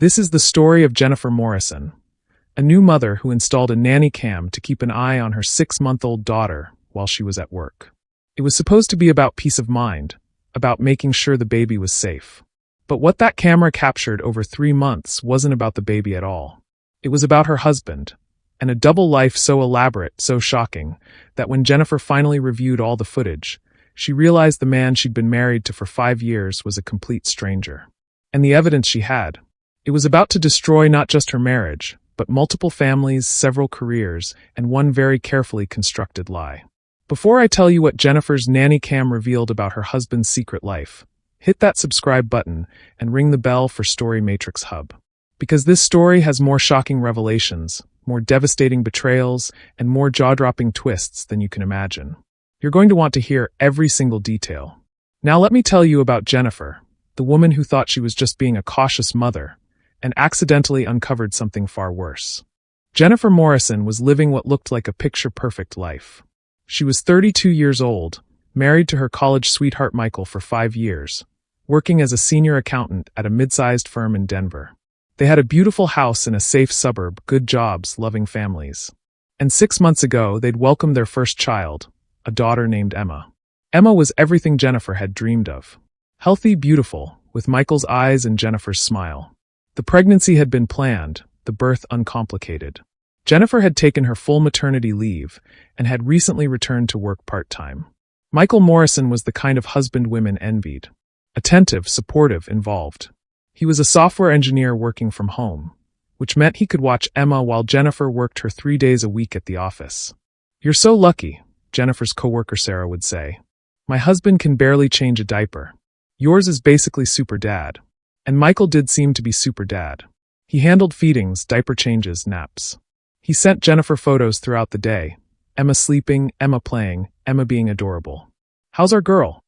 This is the story of Jennifer Morrison, a new mother who installed a nanny cam to keep an eye on her 6-month-old daughter while she was at work. It was supposed to be about peace of mind, about making sure the baby was safe. But what that camera captured over 3 months wasn't about the baby at all. It was about her husband, and a double life so elaborate, so shocking, that when Jennifer finally reviewed all the footage, she realized the man she'd been married to for 5 years was a complete stranger. And the evidence she had. It was about to destroy not just her marriage, but multiple families, several careers, and one very carefully constructed lie. Before I tell you what Jennifer's nanny cam revealed about her husband's secret life, hit that subscribe button and ring the bell for Story Matrix Hub. Because this story has more shocking revelations, more devastating betrayals, and more jaw-dropping twists than you can imagine. You're going to want to hear every single detail. Now let me tell you about Jennifer, the woman who thought she was just being a cautious mother, and accidentally uncovered something far worse. Jennifer Morrison was living what looked like a picture-perfect life. She was 32 years old, married to her college sweetheart Michael for 5 years, working as a senior accountant at a mid-sized firm in Denver. They had a beautiful house in a safe suburb, good jobs, loving families. And 6 months ago, they'd welcomed their first child, a daughter named Emma. Emma was everything Jennifer had dreamed of. Healthy, beautiful, with Michael's eyes and Jennifer's smile. The pregnancy had been planned, the birth uncomplicated. Jennifer had taken her full maternity leave and had recently returned to work part-time. Michael Morrison was the kind of husband women envied. Attentive, supportive, involved. He was a software engineer working from home, which meant he could watch Emma while Jennifer worked her 3 days a week at the office. "You're so lucky," Jennifer's coworker Sarah would say. "My husband can barely change a diaper. Yours is basically super dad." And Michael did seem to be super dad. He handled feedings, diaper changes, naps. He sent Jennifer photos throughout the day. Emma sleeping, Emma playing, Emma being adorable. "How's our girl?"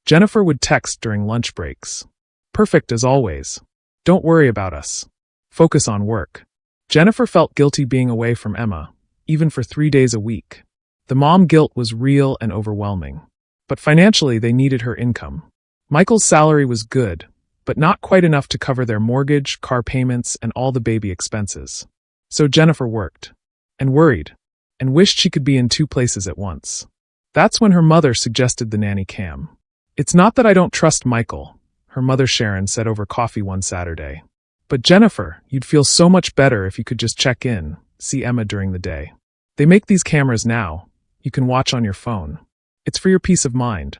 Jennifer would text during lunch breaks. "Perfect as always. Don't worry about us. Focus on work." Jennifer felt guilty being away from Emma, even for 3 days a week. The mom guilt was real and overwhelming. But financially, they needed her income. Michael's salary was good, but not quite enough to cover their mortgage, car payments, and all the baby expenses. So Jennifer worked, and worried, and wished she could be in 2 places at once. That's when her mother suggested the nanny cam. "It's not that I don't trust Michael," her mother Sharon said over coffee one Saturday. "But Jennifer, you'd feel so much better if you could just check in, see Emma during the day. They make these cameras now. You can watch on your phone. It's for your peace of mind."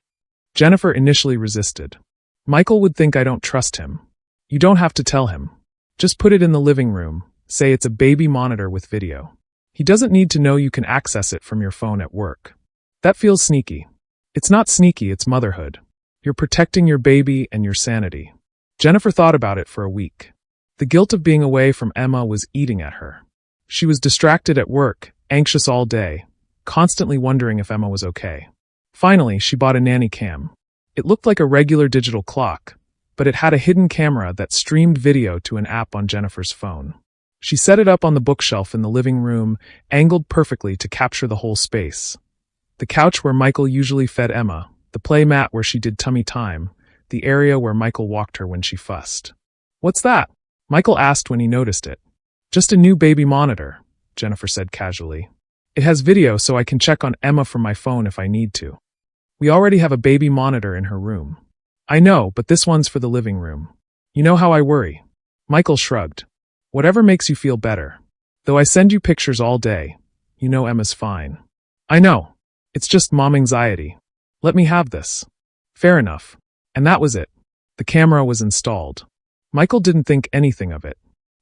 Jennifer initially resisted. "Michael would think I don't trust him." "You don't have to tell him. Just put it in the living room. Say it's a baby monitor with video. He doesn't need to know you can access it from your phone at work. That feels sneaky." "It's not sneaky, it's motherhood. You're protecting your baby and your sanity." Jennifer thought about it for a week. The guilt of being away from Emma was eating at her. She was distracted at work, anxious all day, constantly wondering if Emma was okay. Finally, she bought a nanny cam. It looked like a regular digital clock, but it had a hidden camera that streamed video to an app on Jennifer's phone. She set it up on the bookshelf in the living room, angled perfectly to capture the whole space. The couch where Michael usually fed Emma, the play mat where she did tummy time, the area where Michael walked her when she fussed. "What's that?" Michael asked when he noticed it. "Just a new baby monitor," Jennifer said casually. "It has video so I can check on Emma from my phone if I need to. We already have a baby monitor in her room." "I know, but this one's for the living room. You know how I worry." Michael shrugged. "Whatever makes you feel better. Though I send you pictures all day. You know Emma's fine." "I know. It's just mom anxiety. Let me have this." "Fair enough." And that was it. The camera was installed. Michael didn't think anything of it.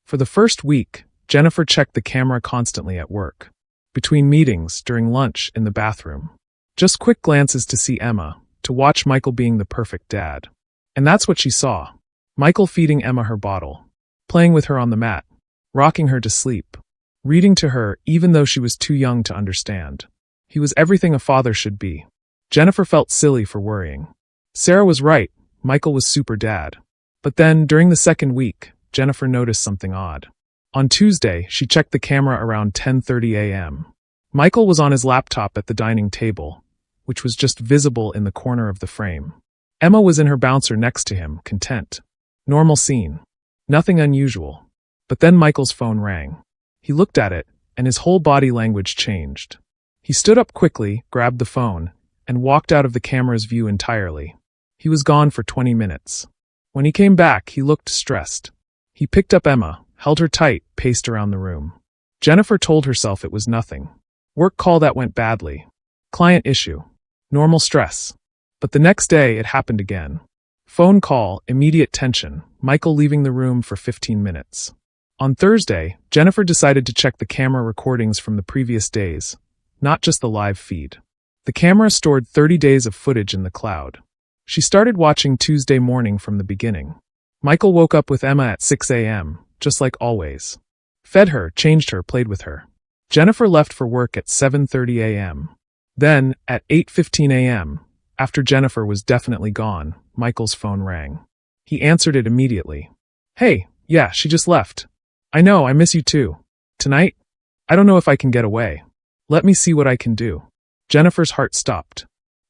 For the first week, Jennifer checked the camera constantly at work. Between meetings, during lunch, in the bathroom. Just quick glances to see Emma, to watch Michael being the perfect dad. And that's what she saw. Michael feeding Emma her bottle, playing with her on the mat, rocking her to sleep, reading to her even though she was too young to understand. He was everything a father should be. Jennifer felt silly for worrying. Sarah was right, Michael was super dad. But then, during the second week, Jennifer noticed something odd. On Tuesday, she checked the camera around 10:30 a.m. Michael was on his laptop at the dining table, which was just visible in the corner of the frame. Emma was in her bouncer next to him, content. Normal scene. Nothing unusual. But then Michael's phone rang. He looked at it, and his whole body language changed. He stood up quickly, grabbed the phone, and walked out of the camera's view entirely. He was gone for 20 minutes. When he came back, he looked stressed. He picked up Emma, held her tight, paced around the room. Jennifer told herself it was nothing. Work call that went badly. Client issue. Normal stress. But the next day, it happened again. Phone call, immediate tension, Michael leaving the room for 15 minutes. On Thursday, Jennifer decided to check the camera recordings from the previous days, not just the live feed. The camera stored 30 days of footage in the cloud. She started watching Tuesday morning from the beginning. Michael woke up with Emma at 6 a.m., just like always. Fed her, changed her, played with her. Jennifer left for work at 7:30 a.m. Then, at 8:15 a.m., after Jennifer was definitely gone, Michael's phone rang. He answered it immediately. Hey, yeah, she just left. I know, I miss you too. Tonight? I don't know if I can get away. Let me see what I can do. Jennifer's heart stopped.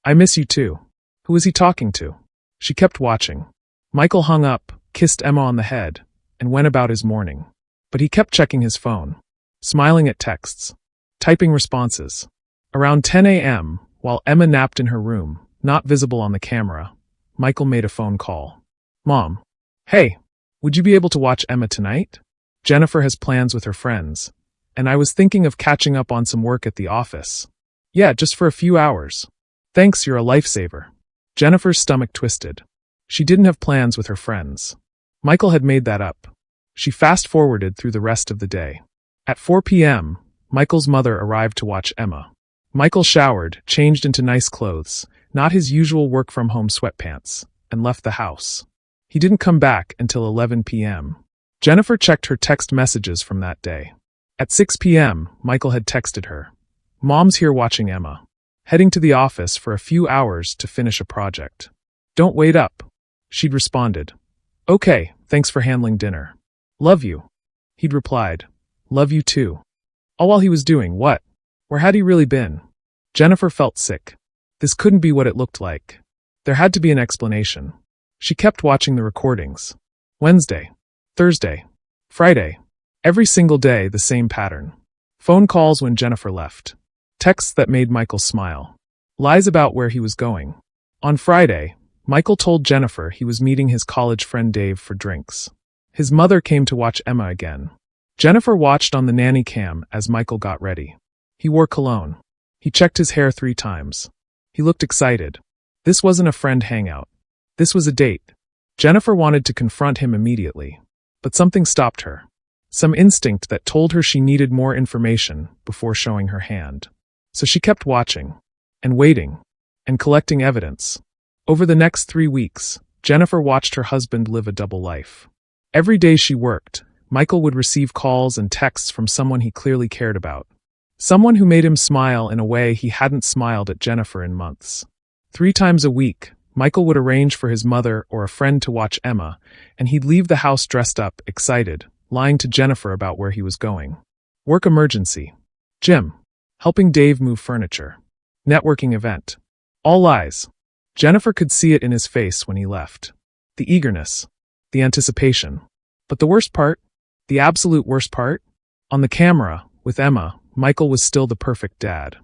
I miss you too. Who is he talking to? She kept watching. Michael hung up, kissed Emma on the head, and went about his morning. But he kept checking his phone, smiling at texts, typing responses. Around 10 a.m., while Emma napped in her room, not visible on the camera, Michael made a phone call. Mom. Hey, would you be able to watch Emma tonight? Jennifer has plans with her friends, and I was thinking of catching up on some work at the office. Yeah, just for a few hours. Thanks, you're a lifesaver. Jennifer's stomach twisted. She didn't have plans with her friends. Michael had made that up. She fast-forwarded through the rest of the day. At 4 p.m., Michael's mother arrived to watch Emma. Michael showered, changed into nice clothes, not his usual work-from-home sweatpants, and left the house. He didn't come back until 11 p.m. Jennifer checked her text messages from that day. At 6 p.m., Michael had texted her. Mom's here watching Emma. Heading to the office for a few hours to finish a project. Don't wait up. She'd responded. Okay, thanks for handling dinner. Love you. He'd replied. Love you too. All while he was doing what? Where had he really been? Jennifer felt sick. This couldn't be what it looked like. There had to be an explanation. She kept watching the recordings. Wednesday. Thursday. Friday. Every single day, the same pattern. Phone calls when Jennifer left. Texts that made Michael smile. Lies about where he was going. On Friday, Michael told Jennifer he was meeting his college friend Dave for drinks. His mother came to watch Emma again. Jennifer watched on the nanny cam as Michael got ready. He wore cologne. He checked his hair 3 times. He looked excited. This wasn't a friend hangout. This was a date. Jennifer wanted to confront him immediately. But something stopped her. Some instinct that told her she needed more information before showing her hand. So she kept watching, and waiting, and collecting evidence. Over the next 3 weeks, Jennifer watched her husband live a double life. Every day she worked, Michael would receive calls and texts from someone he clearly cared about. Someone who made him smile in a way he hadn't smiled at Jennifer in months. 3 times a week, Michael would arrange for his mother or a friend to watch Emma, and he'd leave the house dressed up, excited, lying to Jennifer about where he was going. Work emergency. Gym. Helping Dave move furniture. Networking event. All lies. Jennifer could see it in his face when he left. The eagerness. The anticipation. But the worst part? The absolute worst part? On the camera, with Emma, Michael was still the perfect dad.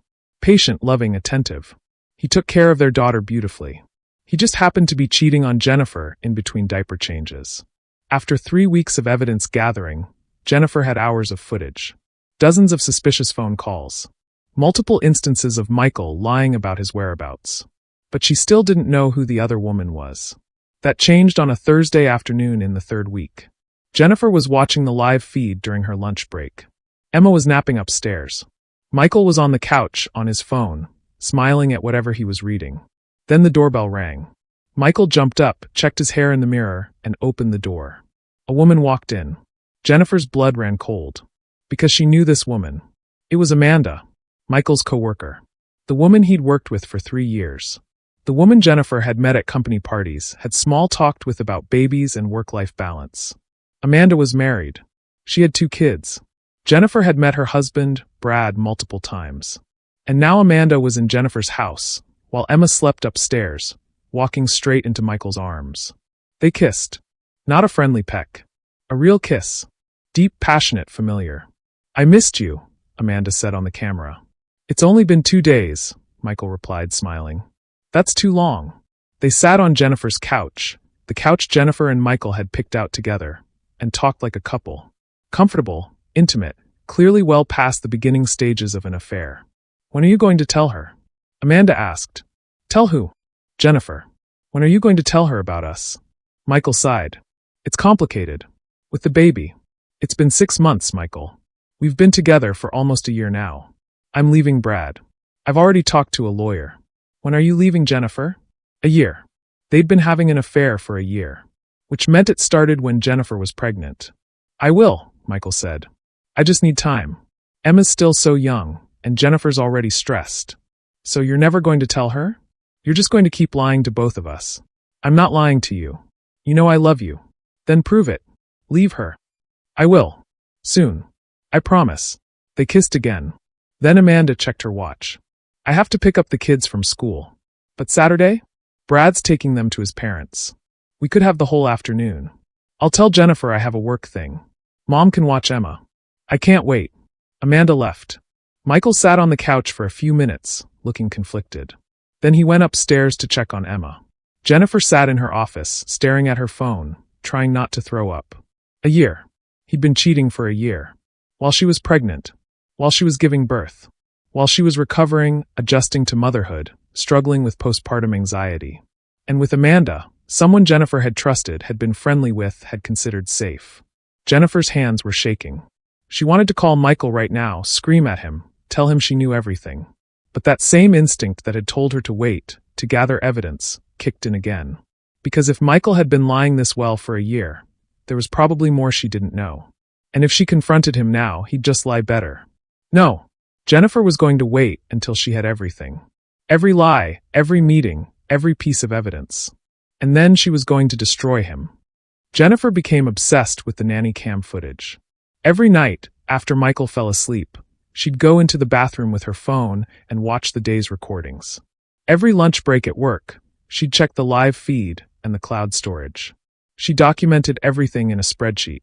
Patient, loving, attentive. He took care of their daughter beautifully. He just happened to be cheating on Jennifer in between diaper changes. After 3 weeks of evidence gathering, Jennifer had hours of footage. Dozens of suspicious phone calls. Multiple instances of Michael lying about his whereabouts. But she still didn't know who the other woman was. That changed on a Thursday afternoon in the 3rd week. Jennifer was watching the live feed during her lunch break. Emma was napping upstairs. Michael was on the couch on his phone, smiling at whatever he was reading. Then the doorbell rang. Michael jumped up, checked his hair in the mirror, and opened the door. A woman walked in. Jennifer's blood ran cold. Because she knew this woman. It was Amanda, Michael's coworker. The woman he'd worked with for 3 years. The woman Jennifer had met at company parties, had small-talked with about babies and work-life balance. Amanda was married. She had 2 kids. Jennifer had met her husband, Brad, multiple times. And now Amanda was in Jennifer's house, while Emma slept upstairs, walking straight into Michael's arms. They kissed. Not a friendly peck. A real kiss. Deep, passionate, familiar. I missed you, Amanda said on the camera. It's only been 2 days, Michael replied, smiling. That's too long. They sat on Jennifer's couch, the couch Jennifer and Michael had picked out together, and talked like a couple. Comfortable, intimate, clearly well past the beginning stages of an affair. When are you going to tell her? Amanda asked. Tell who? Jennifer. When are you going to tell her about us? Michael sighed. It's complicated. With the baby. It's been 6 months, Michael. We've been together for almost a year now. I'm leaving Brad. I've already talked to a lawyer. When are you leaving Jennifer? A year. They'd been having an affair for a year, which meant it started when Jennifer was pregnant. I will, Michael said. I just need time. Emma's still so young, and Jennifer's already stressed. So you're never going to tell her? You're just going to keep lying to both of us. I'm not lying to you. You know I love you. Then prove it. Leave her. I will. Soon. I promise. They kissed again. Then Amanda checked her watch. I have to pick up the kids from school. But Saturday? Brad's taking them to his parents. We could have the whole afternoon. I'll tell Jennifer I have a work thing. Mom can watch Emma. I can't wait. Amanda left. Michael sat on the couch for a few minutes, looking conflicted. Then he went upstairs to check on Emma. Jennifer sat in her office, staring at her phone, trying not to throw up. A year. He'd been cheating for a year. While she was pregnant. While she was giving birth. While she was recovering, adjusting to motherhood, struggling with postpartum anxiety. And with Amanda, someone Jennifer had trusted, had been friendly with, had considered safe. Jennifer's hands were shaking. She wanted to call Michael right now, scream at him, tell him she knew everything. But that same instinct that had told her to wait, to gather evidence, kicked in again. Because if Michael had been lying this well for a year, there was probably more she didn't know. And if she confronted him now, he'd just lie better. No. Jennifer was going to wait until she had everything. Every lie, every meeting, every piece of evidence. And then she was going to destroy him. Jennifer became obsessed with the nanny cam footage. Every night, after Michael fell asleep, she'd go into the bathroom with her phone and watch the day's recordings. Every lunch break at work, she'd check the live feed and the cloud storage. She documented everything in a spreadsheet.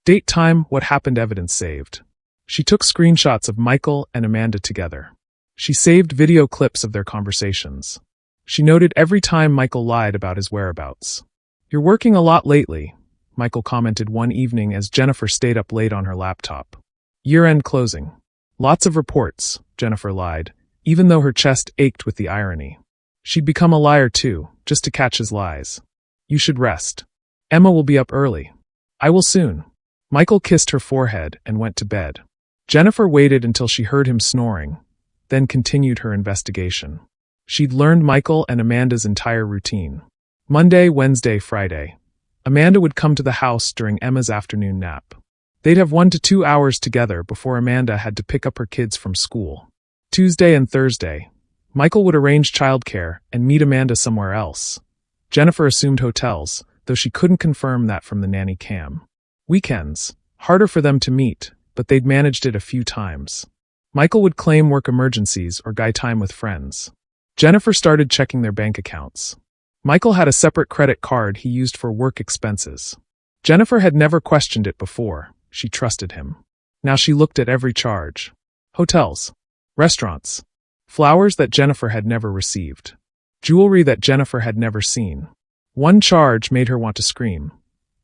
Date, time, what happened, evidence saved. She took screenshots of Michael and Amanda together. She saved video clips of their conversations. She noted every time Michael lied about his whereabouts. You're working a lot lately, Michael commented one evening as Jennifer stayed up late on her laptop. Year-end closing. Lots of reports, Jennifer lied, even though her chest ached with the irony. She'd become a liar too, just to catch his lies. You should rest. Emma will be up early. I will soon. Michael kissed her forehead and went to bed. Jennifer waited until she heard him snoring, then continued her investigation. She'd learned Michael and Amanda's entire routine. Monday, Wednesday, Friday. Amanda would come to the house during Emma's afternoon nap. They'd have 1 to 2 hours together before Amanda had to pick up her kids from school. Tuesday and Thursday, Michael would arrange childcare and meet Amanda somewhere else. Jennifer assumed hotels, though she couldn't confirm that from the nanny cam. Weekends, harder for them to meet, but they'd managed it a few times. Michael would claim work emergencies or guy time with friends. Jennifer started checking their bank accounts. Michael had a separate credit card he used for work expenses. Jennifer had never questioned it before. She trusted him. Now she looked at every charge. Hotels. Restaurants. Flowers that Jennifer had never received. Jewelry that Jennifer had never seen. One charge made her want to scream.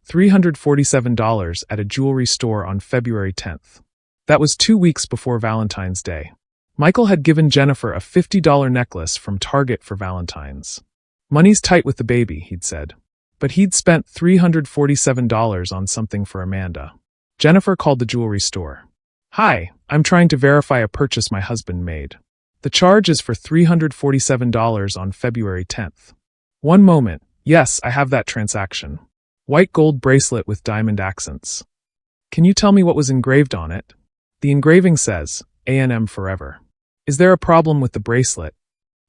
$347 at a jewelry store on February 10th. That was 2 weeks before Valentine's Day. Michael had given Jennifer a $50 necklace from Target for Valentine's. Money's tight with the baby, he'd said. But he'd spent $347 on something for Amanda. Jennifer called the jewelry store. Hi, I'm trying to verify a purchase my husband made. The charge is for $347 on February 10th. One moment. Yes, I have that transaction. White gold bracelet with diamond accents. Can you tell me what was engraved on it? The engraving says, A&M forever. Is there a problem with the bracelet?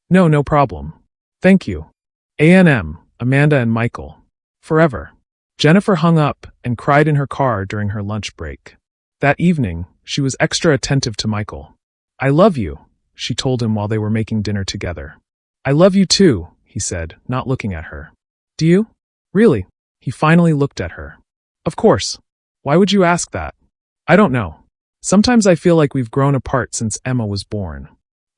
No, no problem. Thank you. A&M, Amanda and Michael. Forever. Jennifer hung up and cried in her car during her lunch break. That evening, she was extra attentive to Michael. I love you, she told him while they were making dinner together. I love you too, he said, not looking at her. Do you? Really? He finally looked at her. Of course. Why would you ask that? I don't know. Sometimes I feel like we've grown apart since Emma was born.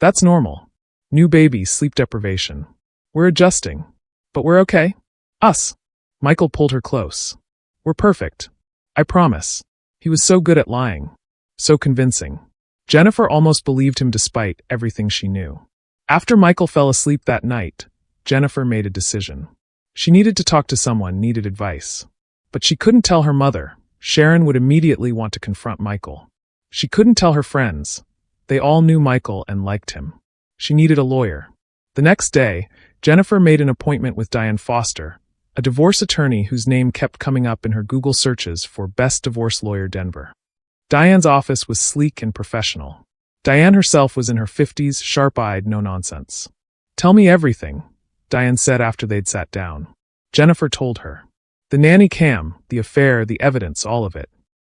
That's normal. New baby, sleep deprivation. We're adjusting. But we're okay. Us. Michael pulled her close. We're perfect. I promise. He was so good at lying. So convincing. Jennifer almost believed him despite everything she knew. After Michael fell asleep that night, Jennifer made a decision. She needed to talk to someone, needed advice. But she couldn't tell her mother. Sharon would immediately want to confront Michael. She couldn't tell her friends. They all knew Michael and liked him. She needed a lawyer. The next day, Jennifer made an appointment with Diane Foster, a divorce attorney whose name kept coming up in her Google searches for Best Divorce Lawyer Denver. Diane's office was sleek and professional. Diane herself was in her 50s, sharp-eyed, no nonsense. Tell me everything, Diane said after they'd sat down. Jennifer told her. The nanny cam, the affair, the evidence, all of it.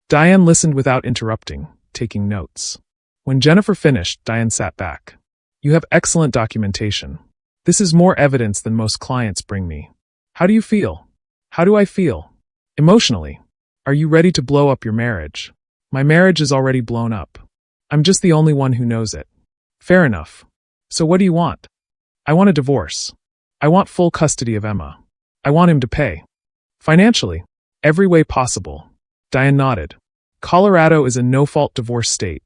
Diane listened without interrupting, taking notes. When Jennifer finished, Diane sat back. You have excellent documentation. This is more evidence than most clients bring me. How do you feel? How do I feel? Emotionally. Are you ready to blow up your marriage? My marriage is already blown up. I'm just the only one who knows it. Fair enough. So what do you want? I want a divorce. I want full custody of Emma. I want him to pay. Financially. Every way possible. Diane nodded. Colorado is a no-fault divorce state,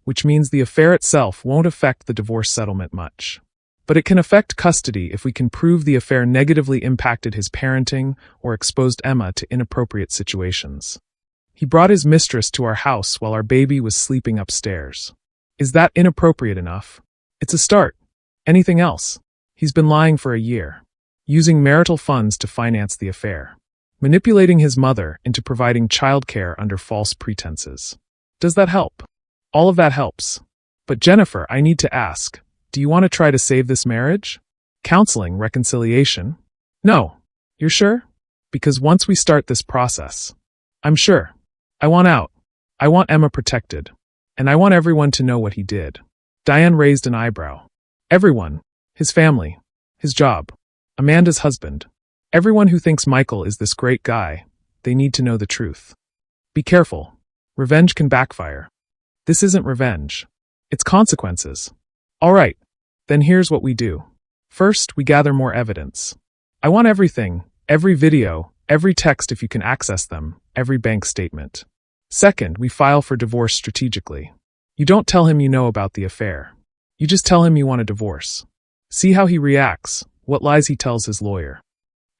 which means the affair itself won't affect the divorce settlement much. But it can affect custody if we can prove the affair negatively impacted his parenting or exposed Emma to inappropriate situations. He brought his mistress to our house while our baby was sleeping upstairs. Is that inappropriate enough? It's a start. Anything else? He's been lying for a year, using marital funds to finance the affair, manipulating his mother into providing childcare under false pretenses. Does that help? All of that helps. But Jennifer, I need to ask, do you want to try to save this marriage? Counseling, reconciliation? No. You're sure? Because once we start this process, I'm sure. I want out. I want Emma protected. And I want everyone to know what he did. Diane raised an eyebrow. Everyone. His family. His job. Amanda's husband. Everyone who thinks Michael is this great guy, they need to know the truth. Be careful. Revenge can backfire. This isn't revenge. It's consequences. All right. Then here's what we do. First, we gather more evidence. I want everything, every video, every text if you can access them, every bank statement. Second, we file for divorce strategically. You don't tell him you know about the affair. You just tell him you want a divorce. See how he reacts, what lies he tells his lawyer.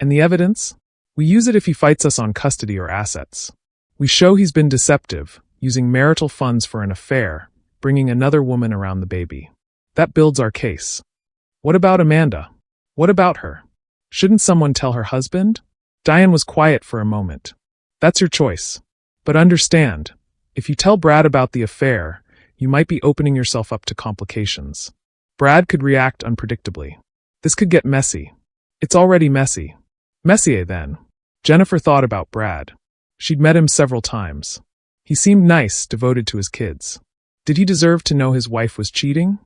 And the evidence? We use it if he fights us on custody or assets. We show he's been deceptive, using marital funds for an affair, bringing another woman around the baby. That builds our case. What about Amanda? What about her? Shouldn't someone tell her husband? Diane was quiet for a moment. That's your choice. But understand, if you tell Brad about the affair, you might be opening yourself up to complications. Brad could react unpredictably. This could get messy. It's already messy. Messier, then. Jennifer thought about Brad. She'd met him several times. He seemed nice, devoted to his kids. Did he deserve to know his wife was cheating?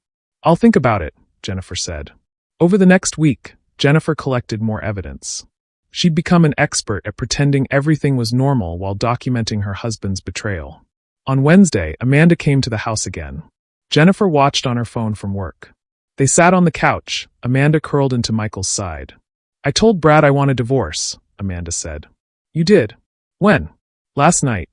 I'll think about it, Jennifer said. Over the next week, Jennifer collected more evidence. She'd become an expert at pretending everything was normal while documenting her husband's betrayal. On Wednesday, Amanda came to the house again. Jennifer watched on her phone from work. They sat on the couch, Amanda curled into Michael's side. I told Brad I want a divorce, Amanda said. You did? When? Last night.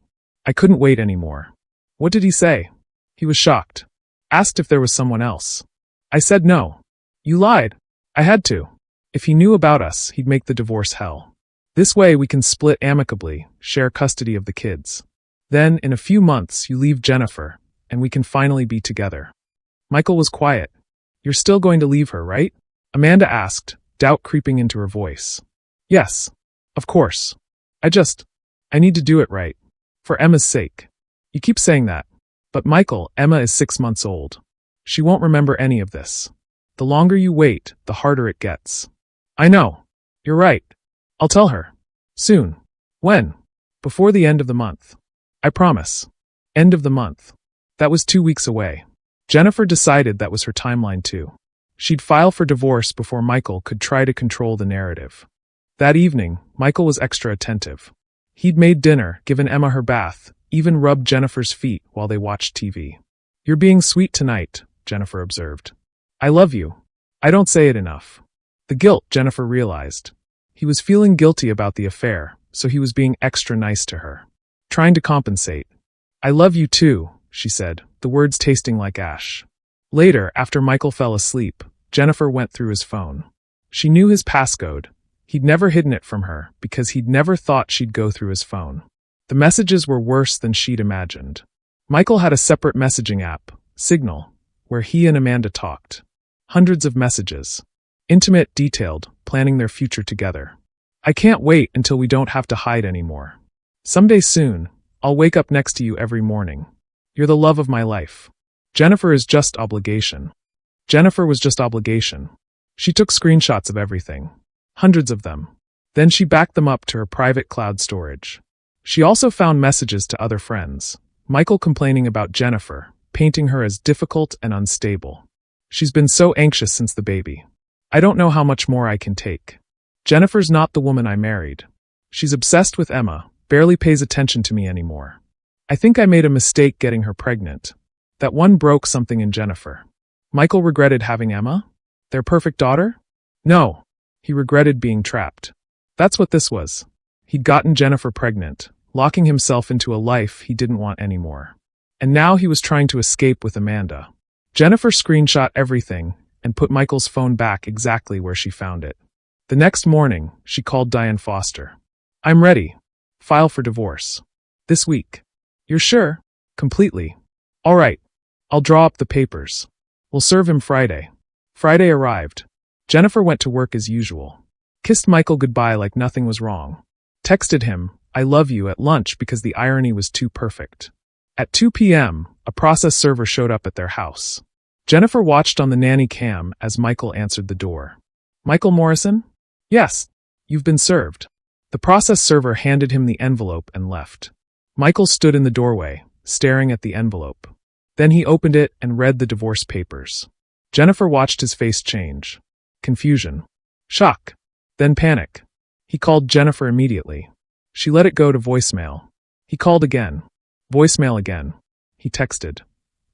I couldn't wait anymore. What did he say? He was shocked. Asked if there was someone else. I said no. You lied. I had to. If he knew about us, he'd make the divorce hell. This way we can split amicably, share custody of the kids. Then, in a few months, you leave Jennifer, and we can finally be together. Michael was quiet. You're still going to leave her, right? Amanda asked, doubt creeping into her voice. Yes. Of course. I need to do it right. For Emma's sake. You keep saying that. But Michael, Emma is 6 months old. She won't remember any of this. The longer you wait, the harder it gets. I know. You're right. I'll tell her. Soon. When? Before the end of the month. I promise. End of the month. That was 2 weeks away. Jennifer decided that was her timeline too. She'd file for divorce before Michael could try to control the narrative. That evening, Michael was extra attentive. He'd made dinner, given Emma her bath, even rubbed Jennifer's feet while they watched TV. "You're being sweet tonight," Jennifer observed. "I love you. I don't say it enough." The guilt, Jennifer realized. He was feeling guilty about the affair, so he was being extra nice to her. Trying to compensate. "I love you too," she said, the words tasting like ash. Later, after Michael fell asleep, Jennifer went through his phone. She knew his passcode. He'd never hidden it from her, because he'd never thought she'd go through his phone. The messages were worse than she'd imagined. Michael had a separate messaging app, Signal, where he and Amanda talked. Hundreds of messages. Intimate, detailed, planning their future together. "I can't wait until we don't have to hide anymore. Someday soon, I'll wake up next to you every morning. You're the love of my life." Jennifer is just obligation. Jennifer was just obligation. She took screenshots of everything. Hundreds of them. Then she backed them up to her private cloud storage. She also found messages to other friends. Michael complaining about Jennifer, painting her as difficult and unstable. "She's been so anxious since the baby. I don't know how much more I can take. Jennifer's not the woman I married. She's obsessed with Emma, barely pays attention to me anymore. I think I made a mistake getting her pregnant. That one broke something in Jennifer." Michael regretted having Emma? Their perfect daughter? No. He regretted being trapped. That's what this was. He'd gotten Jennifer pregnant, locking himself into a life he didn't want anymore. And now he was trying to escape with Amanda. Jennifer screenshot everything and put Michael's phone back exactly where she found it. The next morning, she called Diane Foster. "I'm ready. File for divorce. This week." "You're sure?" "Completely." "All right. I'll draw up the papers. We'll serve him Friday." Friday arrived. Jennifer went to work as usual. Kissed Michael goodbye like nothing was wrong. Texted him, "I love you," at lunch because the irony was too perfect. At 2 p.m., a process server showed up at their house. Jennifer watched on the Nanny cam as Michael answered the door. "Michael Morrison?" "Yes. You've been served." The process server handed him the envelope and left. Michael stood in the doorway, staring at the envelope. Then he opened it and read the divorce papers. Jennifer watched his face change. Confusion. Shock. Then panic. He called Jennifer immediately. She let it go to voicemail. He called again. Voicemail again. He texted.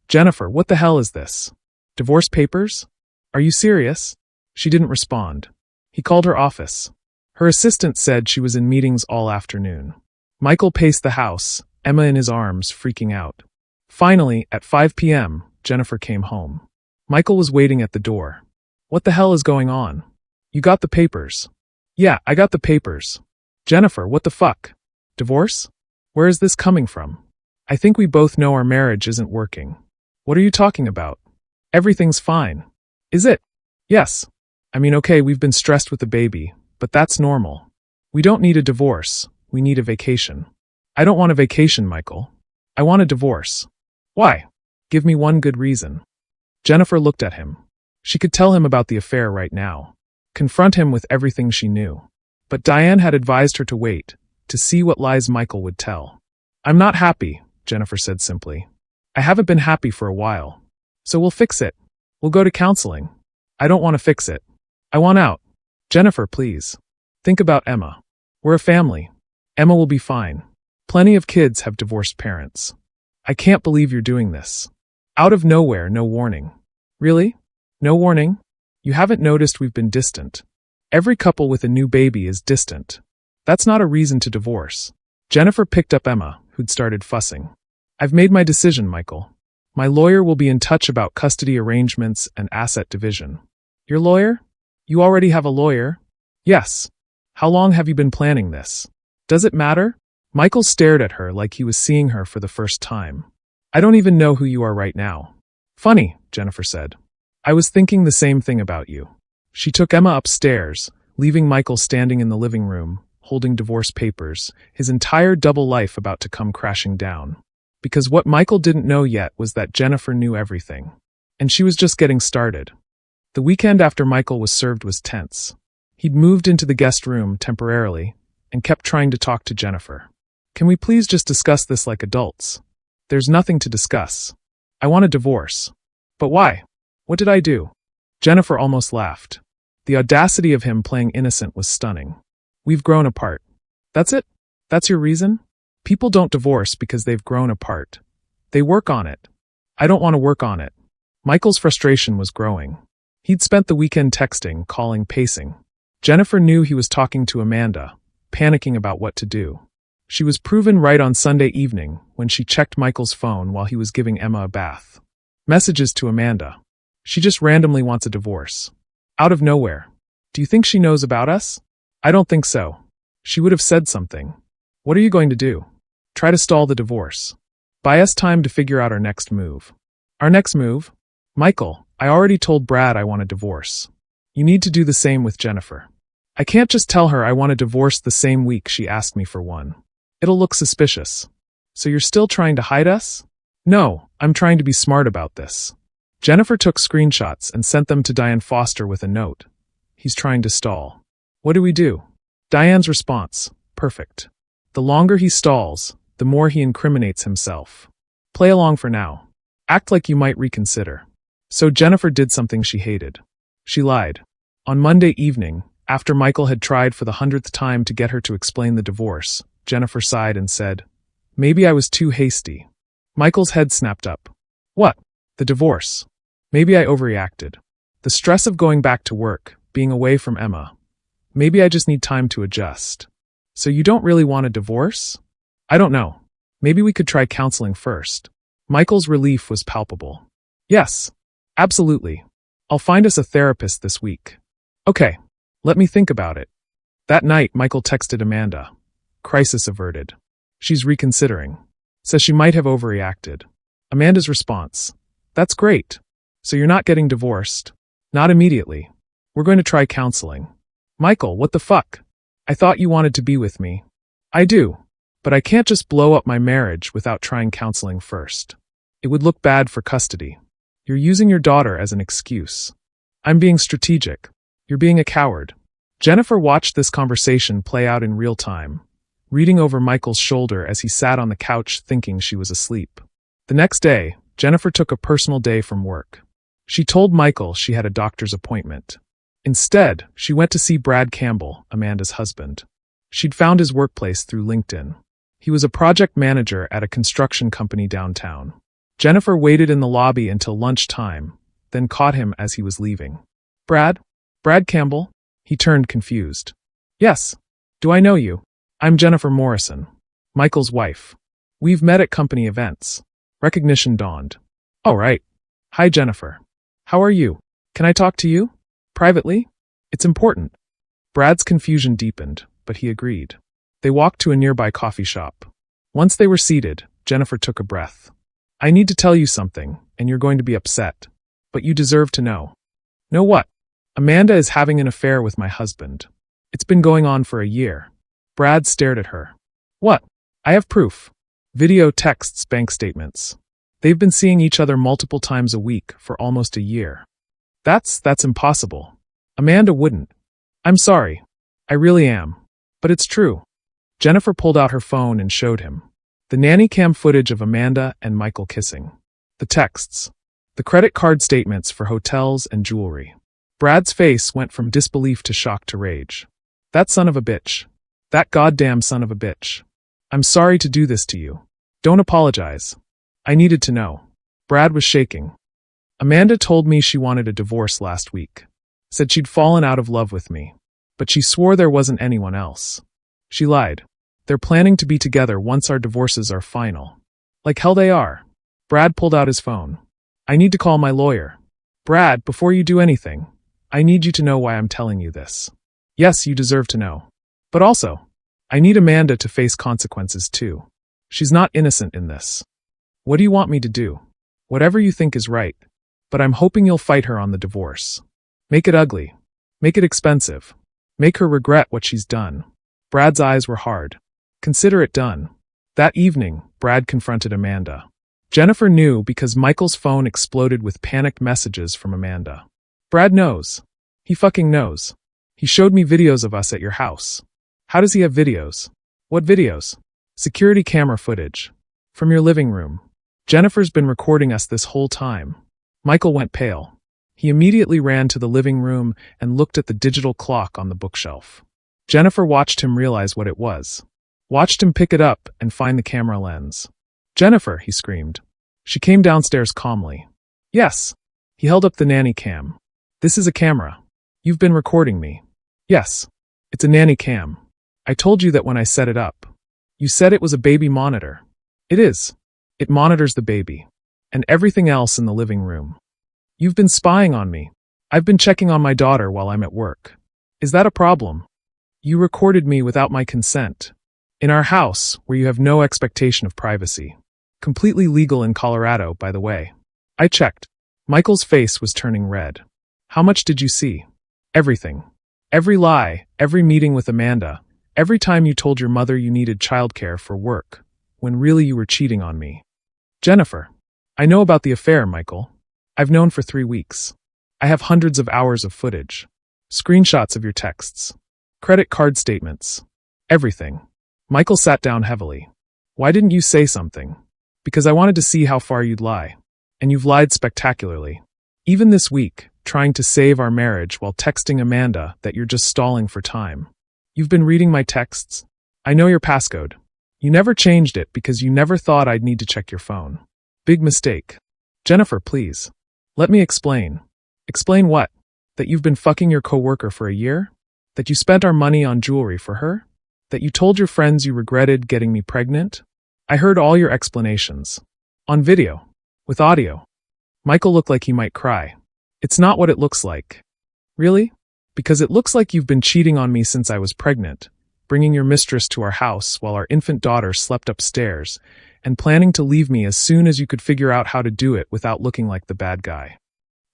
"Jennifer, what the hell is this? Divorce papers? Are you serious?" She didn't respond. He called her office. Her assistant said she was in meetings all afternoon. Michael paced the house, Emma in his arms, freaking out. Finally, at 5 p.m., Jennifer came home. Michael was waiting at the door. "What the hell is going on? You got the papers?" "Yeah, I got the papers." "Jennifer, what the fuck? Divorce? Where is this coming from? I think we both know our marriage isn't working." "What are you talking about? Everything's fine." "Is it?" "Yes. I mean, okay, we've been stressed with the baby, but that's normal. We don't need a divorce, we need a vacation." "I don't want a vacation, Michael. I want a divorce." "Why? Give me one good reason." Jennifer looked at him. She could tell him about the affair right now. Confront him with everything she knew. But Diane had advised her to wait, to see what lies Michael would tell. "I'm not happy," Jennifer said simply. "I haven't been happy for a while. So we'll fix it. We'll go to counseling." "I don't want to fix it. I want out." "Jennifer, please. Think about Emma. We're a family. Emma will be fine. Plenty of kids have divorced parents. I can't believe you're doing this. Out of nowhere, no warning." "Really? No warning? You haven't noticed we've been distant. Every couple with a new baby is distant. That's not a reason to divorce." Jennifer picked up Emma, who'd started fussing. "I've made my decision, Michael. My lawyer will be in touch about custody arrangements and asset division." "Your lawyer? You already have a lawyer?" "Yes. How long have you been planning this? Does it matter?" Michael stared at her like he was seeing her for the first time. "I don't even know who you are right now." "Funny," Jennifer said. "I was thinking the same thing about you." She took Emma upstairs, leaving Michael standing in the living room, holding divorce papers, his entire double life about to come crashing down. Because what Michael didn't know yet was that Jennifer knew everything. And she was just getting started. The weekend after Michael was served was tense. He'd moved into the guest room temporarily and kept trying to talk to Jennifer. "Can we please just discuss this like adults? There's nothing to discuss. I want a divorce." "But why? What did I do?" Jennifer almost laughed. The audacity of him playing innocent was stunning. "We've grown apart. That's it? That's your reason? People don't divorce because they've grown apart. They work on it. I don't want to work on it. Michael's frustration was growing. He'd spent the weekend texting, calling, pacing. Jennifer knew he was talking to Amanda, panicking about what to do. She was proven right on Sunday evening when she checked Michael's phone while he was giving Emma a bath. Messages to Amanda. She just randomly wants a divorce. Out of nowhere. Do you think she knows about us? I don't think so. She would have said something. What are you going to do? Try to stall the divorce. Buy us time to figure out our next move. Our next move? Michael, I already told Brad I want a divorce. You need to do the same with Jennifer. I can't just tell her I want a divorce the same week she asked me for one. It'll look suspicious. So you're still trying to hide us? No, I'm trying to be smart about this. Jennifer took screenshots and sent them to Diane Foster with a note. He's trying to stall. What do we do? Diane's response. Perfect. The longer he stalls, the more he incriminates himself. Play along for now. Act like you might reconsider. So Jennifer did something she hated. She lied. On Monday evening, after Michael had tried for the 100th time to get her to explain the divorce, Jennifer sighed and said, "Maybe I was too hasty." Michael's head snapped up. What? The divorce. Maybe I overreacted. The stress of going back to work, being away from Emma. Maybe I just need time to adjust. So you don't really want a divorce? I don't know. Maybe we could try counseling first. Michael's relief was palpable. Yes, absolutely. I'll find us a therapist this week. Okay, let me think about it. That night, Michael texted Amanda. Crisis averted. She's reconsidering. Says she might have overreacted. Amanda's response. That's great. So you're not getting divorced? Not immediately. We're going to try counseling. Michael, what the fuck? I thought you wanted to be with me. I do. But I can't just blow up my marriage without trying counseling first. It would look bad for custody. You're using your daughter as an excuse. I'm being strategic. You're being a coward. Jennifer watched this conversation play out in real time, reading over Michael's shoulder as he sat on the couch thinking she was asleep. The next day, Jennifer took a personal day from work. She told Michael she had a doctor's appointment. Instead, she went to see Brad Campbell, Amanda's husband. She'd found his workplace through LinkedIn. He was a project manager at a construction company downtown. Jennifer waited in the lobby until lunchtime, then caught him as he was leaving. Brad? Brad Campbell? He turned confused. Yes. Do I know you? I'm Jennifer Morrison, Michael's wife. We've met at company events. Recognition dawned. Oh, right. Hi, Jennifer. How are you? Can I talk to you? Privately? It's important. Brad's confusion deepened, but he agreed. They walked to a nearby coffee shop. Once they were seated, Jennifer took a breath. I need to tell you something, and you're going to be upset. But you deserve to know. Know what? Amanda is having an affair with my husband. It's been going on for a year. Brad stared at her. What? I have proof. Video, texts, bank statements. They've been seeing each other multiple times a week for almost a year. That's impossible. Amanda wouldn't. I'm sorry. I really am. But it's true. Jennifer pulled out her phone and showed him. The nanny cam footage of Amanda and Michael kissing. The texts. The credit card statements for hotels and jewelry. Brad's face went from disbelief to shock to rage. That son of a bitch. That goddamn son of a bitch. I'm sorry to do this to you. Don't apologize. I needed to know. Brad was shaking. Amanda told me she wanted a divorce last week. Said she'd fallen out of love with me. But she swore there wasn't anyone else. She lied. They're planning to be together once our divorces are final. Like hell they are. Brad pulled out his phone. I need to call my lawyer. Brad, before you do anything, I need you to know why I'm telling you this. Yes, you deserve to know. But also, I need Amanda to face consequences too. She's not innocent in this. What do you want me to do? Whatever you think is right. But I'm hoping you'll fight her on the divorce. Make it ugly. Make it expensive. Make her regret what she's done. Brad's eyes were hard. Consider it done. That evening, Brad confronted Amanda. Jennifer knew because Michael's phone exploded with panicked messages from Amanda. Brad knows. He fucking knows. He showed me videos of us at your house. How does he have videos? What videos? Security camera footage. From your living room. Jennifer's been recording us this whole time. Michael went pale. He immediately ran to the living room and looked at the digital clock on the bookshelf. Jennifer watched him realize what it was. Watched him pick it up and find the camera lens. Jennifer, he screamed. She came downstairs calmly. Yes. He held up the nanny cam. This is a camera. You've been recording me. Yes. It's a nanny cam. I told you that when I set it up. You said it was a baby monitor. It is. It monitors the baby. And everything else in the living room. You've been spying on me. I've been checking on my daughter while I'm at work. Is that a problem? You recorded me without my consent. In our house, where you have no expectation of privacy. Completely legal in Colorado, by the way. I checked. Michael's face was turning red. How much did you see? Everything. Every lie, every meeting with Amanda, every time you told your mother you needed childcare for work, when really you were cheating on me. Jennifer. I know about the affair, Michael. I've known for 3 weeks. I have hundreds of hours of footage. Screenshots of your texts. Credit card statements. Everything. Michael sat down heavily. Why didn't you say something? Because I wanted to see how far you'd lie. And you've lied spectacularly. Even this week, trying to save our marriage while texting Amanda that you're just stalling for time. You've been reading my texts. I know your passcode. You never changed it because you never thought I'd need to check your phone. Big mistake. Jennifer, please. Let me explain. Explain what? That you've been fucking your coworker for a year? That you spent our money on jewelry for her? That you told your friends you regretted getting me pregnant? I heard all your explanations. On video. With audio. Michael looked like he might cry. It's not what it looks like. Really? Because it looks like you've been cheating on me since I was pregnant, bringing your mistress to our house while our infant daughter slept upstairs, and planning to leave me as soon as you could figure out how to do it without looking like the bad guy.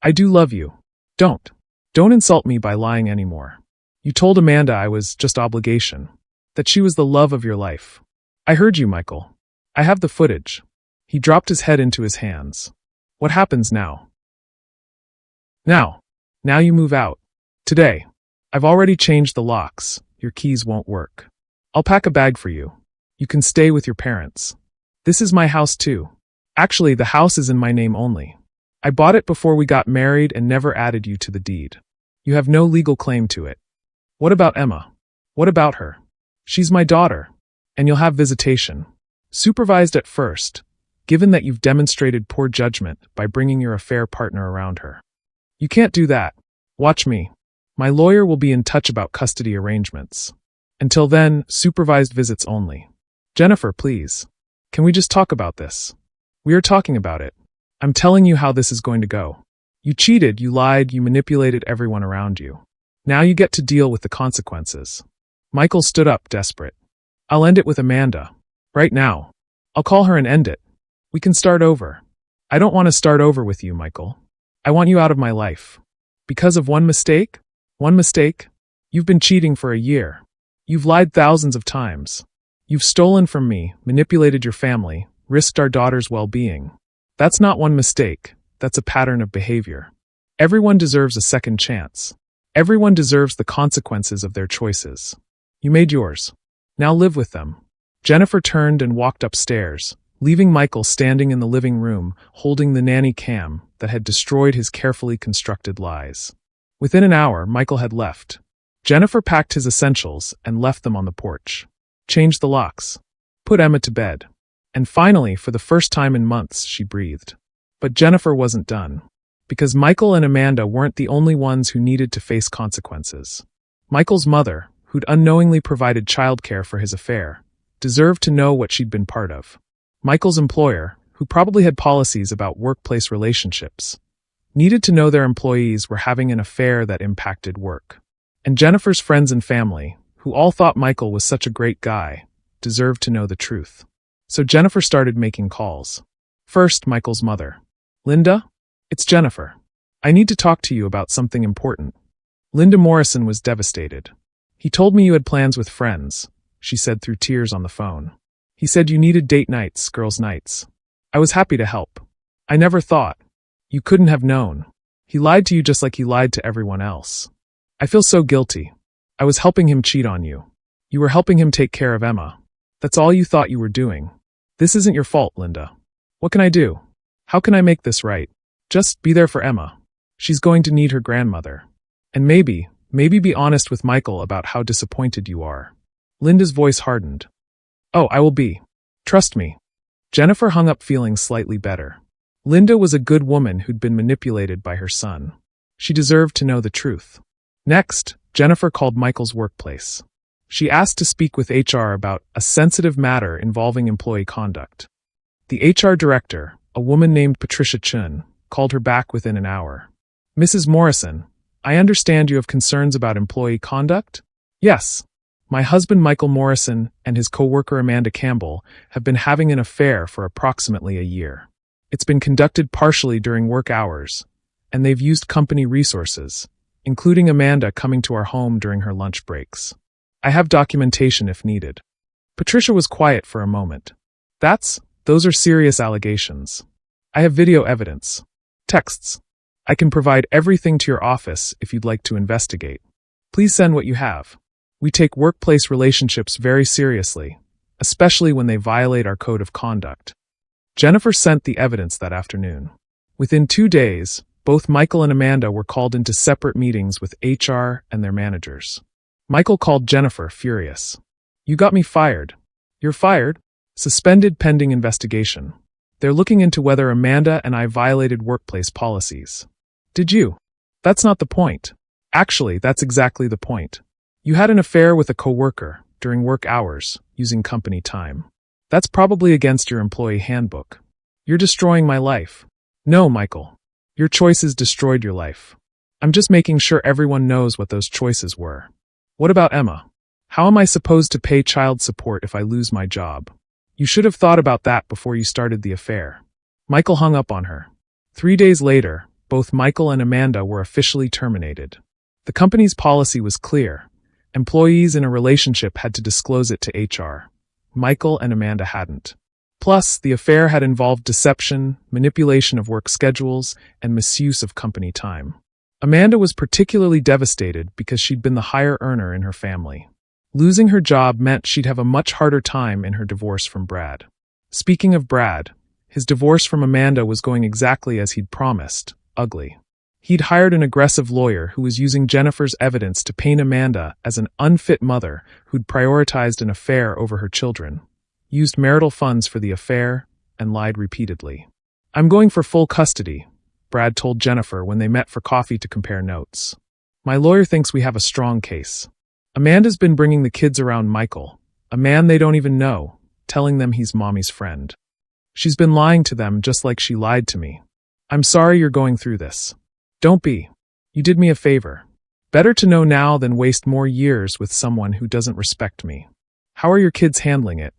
I do love you. Don't. Don't insult me by lying anymore. You told Amanda I was just obligation. That she was the love of your life. I heard you, Michael. I have the footage. He dropped his head into his hands. What happens now? Now you move out. Today. I've already changed the locks. Your keys won't work. I'll pack a bag for you. You can stay with your parents. This is my house too. Actually, the house is in my name only. I bought it before we got married and never added you to the deed. You have no legal claim to it. What about Emma? What about her? She's my daughter. And you'll have visitation. Supervised at first, given that you've demonstrated poor judgment by bringing your affair partner around her. You can't do that. Watch me. My lawyer will be in touch about custody arrangements. Until then, supervised visits only. Jennifer, please. Can we just talk about this? We are talking about it. I'm telling you how this is going to go. You cheated, you lied, you manipulated everyone around you. Now you get to deal with the consequences. Michael stood up, desperate. I'll end it with Amanda. Right now. I'll call her and end it. We can start over. I don't want to start over with you, Michael. I want you out of my life. Because of one mistake? One mistake? You've been cheating for a year. You've lied thousands of times. You've stolen from me, manipulated your family, risked our daughter's well-being. That's not one mistake. That's a pattern of behavior. Everyone deserves a second chance. Everyone deserves the consequences of their choices. You made yours. Now live with them. Jennifer turned and walked upstairs, leaving Michael standing in the living room, holding the nanny cam that had destroyed his carefully constructed lies. Within an hour, Michael had left. Jennifer packed his essentials and left them on the porch. Changed the locks. Put Emma to bed. And finally, for the first time in months, she breathed. But Jennifer wasn't done. Because Michael and Amanda weren't the only ones who needed to face consequences. Michael's mother, who'd unknowingly provided childcare for his affair, deserved to know what she'd been part of. Michael's employer, who probably had policies about workplace relationships, needed to know their employees were having an affair that impacted work. And Jennifer's friends and family, who all thought Michael was such a great guy, deserved to know the truth. So Jennifer started making calls. First, Michael's mother. Linda? It's Jennifer. I need to talk to you about something important. Linda Morrison was devastated. He told me you had plans with friends, she said through tears on the phone. He said you needed date nights, girls' nights. I was happy to help. I never thought. You couldn't have known. He lied to you just like he lied to everyone else. I feel so guilty. I was helping him cheat on you. You were helping him take care of Emma. That's all you thought you were doing. This isn't your fault, Linda. What can I do? How can I make this right? Just be there for Emma. She's going to need her grandmother. And maybe be honest with Michael about how disappointed you are. Linda's voice hardened. Oh, I will be. Trust me. Jennifer hung up feeling slightly better. Linda was a good woman who'd been manipulated by her son. She deserved to know the truth. Next, Jennifer called Michael's workplace. She asked to speak with HR about a sensitive matter involving employee conduct. The HR director, a woman named Patricia Chun, called her back within an hour. Mrs. Morrison, I understand you have concerns about employee conduct? Yes. My husband Michael Morrison and his coworker Amanda Campbell have been having an affair for approximately a year. It's been conducted partially during work hours, and they've used company resources, including Amanda coming to our home during her lunch breaks. I have documentation if needed. Patricia was quiet for a moment. Those are serious allegations. I have video evidence. Texts. I can provide everything to your office if you'd like to investigate. Please send what you have. We take workplace relationships very seriously, especially when they violate our code of conduct. Jennifer sent the evidence that afternoon. Within 2 days, both Michael and Amanda were called into separate meetings with HR and their managers. Michael called Jennifer furious. You got me fired. You're fired? Suspended pending investigation. They're looking into whether Amanda and I violated workplace policies. Did you? That's not the point. Actually, that's exactly the point. You had an affair with a coworker during work hours using company time. That's probably against your employee handbook. You're destroying my life. No, Michael. Your choices destroyed your life. I'm just making sure everyone knows what those choices were. What about Emma? How am I supposed to pay child support if I lose my job? You should have thought about that before you started the affair. Michael hung up on her. 3 days later, both Michael and Amanda were officially terminated. The company's policy was clear. Employees in a relationship had to disclose it to HR. Michael and Amanda hadn't. Plus, the affair had involved deception, manipulation of work schedules, and misuse of company time. Amanda was particularly devastated because she'd been the higher earner in her family. Losing her job meant she'd have a much harder time in her divorce from Brad. Speaking of Brad, his divorce from Amanda was going exactly as he'd promised, ugly. He'd hired an aggressive lawyer who was using Jennifer's evidence to paint Amanda as an unfit mother who'd prioritized an affair over her children, used marital funds for the affair, and lied repeatedly. I'm going for full custody, Brad told Jennifer when they met for coffee to compare notes. My lawyer thinks we have a strong case. Amanda's been bringing the kids around Michael, a man they don't even know, telling them he's mommy's friend. She's been lying to them just like she lied to me. I'm sorry you're going through this. Don't be. You did me a favor. Better to know now than waste more years with someone who doesn't respect me. How are your kids handling it?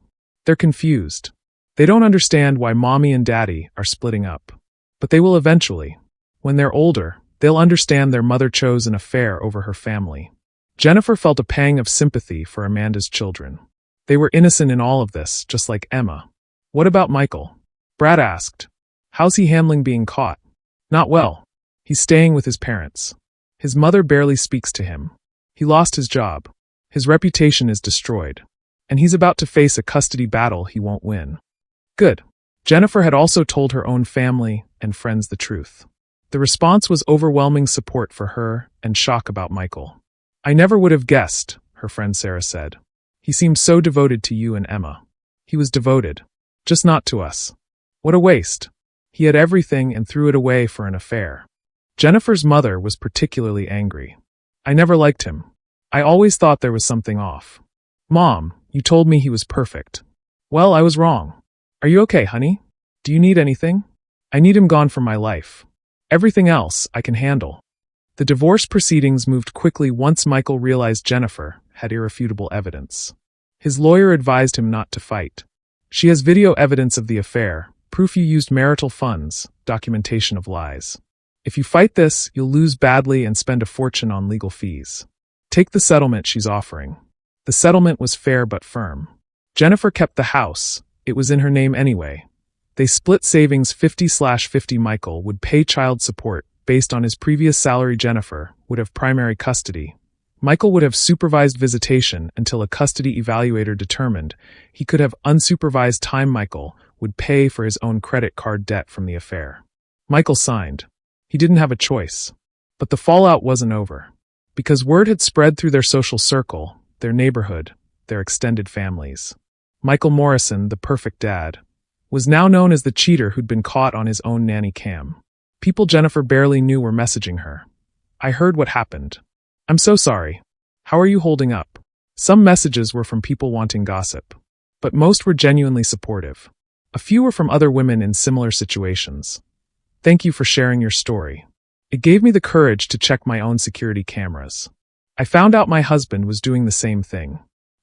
They're confused. They don't understand why mommy and daddy are splitting up. But they will eventually. When they're older, they'll understand their mother chose an affair over her family. Jennifer felt a pang of sympathy for Amanda's children. They were innocent in all of this, just like Emma. What about Michael? Brad asked. How's he handling being caught? Not well. He's staying with his parents. His mother barely speaks to him. He lost his job. His reputation is destroyed. And he's about to face a custody battle he won't win. Good. Jennifer had also told her own family and friends the truth. The response was overwhelming support for her and shock about Michael. I never would have guessed, her friend Sarah said. He seemed so devoted to you and Emma. He was devoted. Just not to us. What a waste. He had everything and threw it away for an affair. Jennifer's mother was particularly angry. I never liked him. I always thought there was something off. Mom, you told me he was perfect. Well, I was wrong. Are you okay, honey? Do you need anything? I need him gone from my life. Everything else I can handle. The divorce proceedings moved quickly once Michael realized Jennifer had irrefutable evidence. His lawyer advised him not to fight. She has video evidence of the affair, proof you used marital funds, documentation of lies. If you fight this, you'll lose badly and spend a fortune on legal fees. Take the settlement she's offering. The settlement was fair but firm. Jennifer kept the house. It was in her name anyway. They split savings 50/50. Michael would pay child support based on his previous salary. Jennifer would have primary custody. Michael would have supervised visitation until a custody evaluator determined he could have unsupervised time. Michael would pay for his own credit card debt from the affair. Michael signed. He didn't have a choice. But the fallout wasn't over. Because word had spread through their social circle, their neighborhood, their extended families. Michael Morrison, the perfect dad, was now known as the cheater who'd been caught on his own nanny cam. People Jennifer barely knew were messaging her. "I heard what happened. I'm so sorry. How are you holding up?" Some messages were from people wanting gossip, but most were genuinely supportive. A few were from other women in similar situations. "Thank you for sharing your story. It gave me the courage to check my own security cameras. I found out my husband was doing the same thing."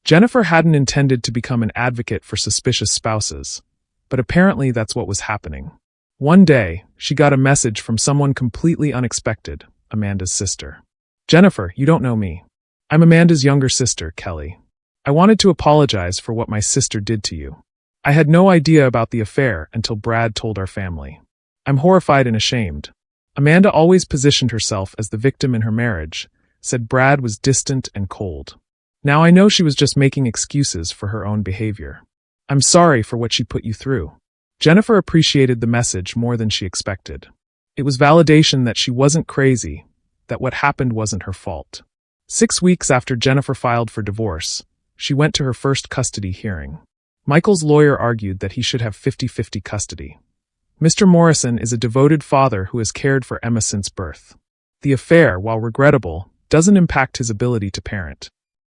Jennifer hadn't intended to become an advocate for suspicious spouses, but apparently that's what was happening. One day, she got a message from someone completely unexpected, Amanda's sister. "Jennifer, you don't know me. I'm Amanda's younger sister, Kelly. I wanted to apologize for what my sister did to you. I had no idea about the affair until Brad told our family. I'm horrified and ashamed." Amanda always positioned herself as the victim in her marriage, said Brad was distant and cold. Now I know she was just making excuses for her own behavior. "I'm sorry for what she put you through." Jennifer appreciated the message more than she expected. It was validation that she wasn't crazy, that what happened wasn't her fault. 6 weeks after Jennifer filed for divorce, she went to her first custody hearing. Michael's lawyer argued that he should have 50-50 custody. Mr. Morrison is a devoted father who has cared for Emma since birth. The affair, while regrettable, doesn't impact his ability to parent.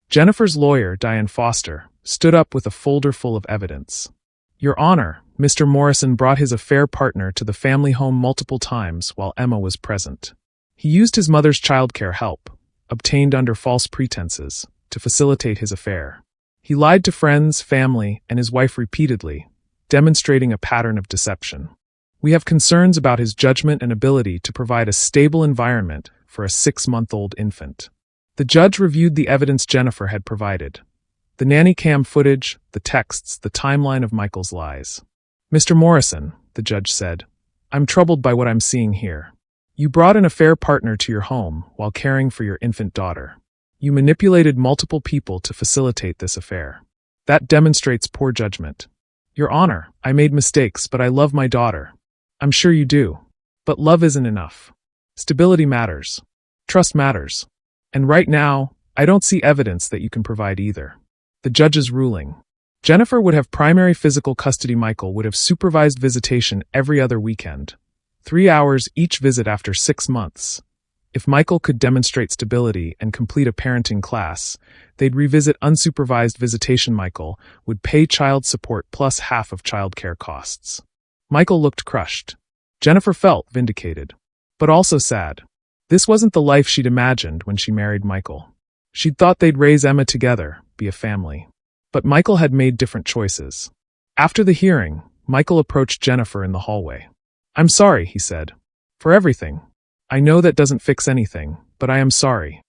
Jennifer's lawyer, Diane Foster, stood up with a folder full of evidence. "Your Honor, Mr. Morrison brought his affair partner to the family home multiple times while Emma was present. He used his mother's childcare help, obtained under false pretenses, to facilitate his affair. He lied to friends, family, and his wife repeatedly, demonstrating a pattern of deception. We have concerns about his judgment and ability to provide a stable environment for a 6-month-old infant." The judge reviewed the evidence Jennifer had provided. The nanny cam footage, the texts, the timeline of Michael's lies. "Mr. Morrison," the judge said, "I'm troubled by what I'm seeing here. You brought an affair partner to your home while caring for your infant daughter. You manipulated multiple people to facilitate this affair. That demonstrates poor judgment. Your Honor, I made mistakes, but I love my daughter. I'm sure you do. But love isn't enough. Stability matters. Trust matters. And right now, I don't see evidence that you can provide either." The judge's ruling. Jennifer would have primary physical custody. Michael would have supervised visitation every other weekend. 3 hours each visit after 6 months. If Michael could demonstrate stability and complete a parenting class, they'd revisit unsupervised visitation. Michael would pay child support plus half of childcare costs. Michael looked crushed. Jennifer felt vindicated, but also sad. This wasn't the life she'd imagined when she married Michael. She'd thought they'd raise Emma together, be a family. But Michael had made different choices. After the hearing, Michael approached Jennifer in the hallway. "I'm sorry," he said, "for everything. I know that doesn't fix anything, but I am sorry.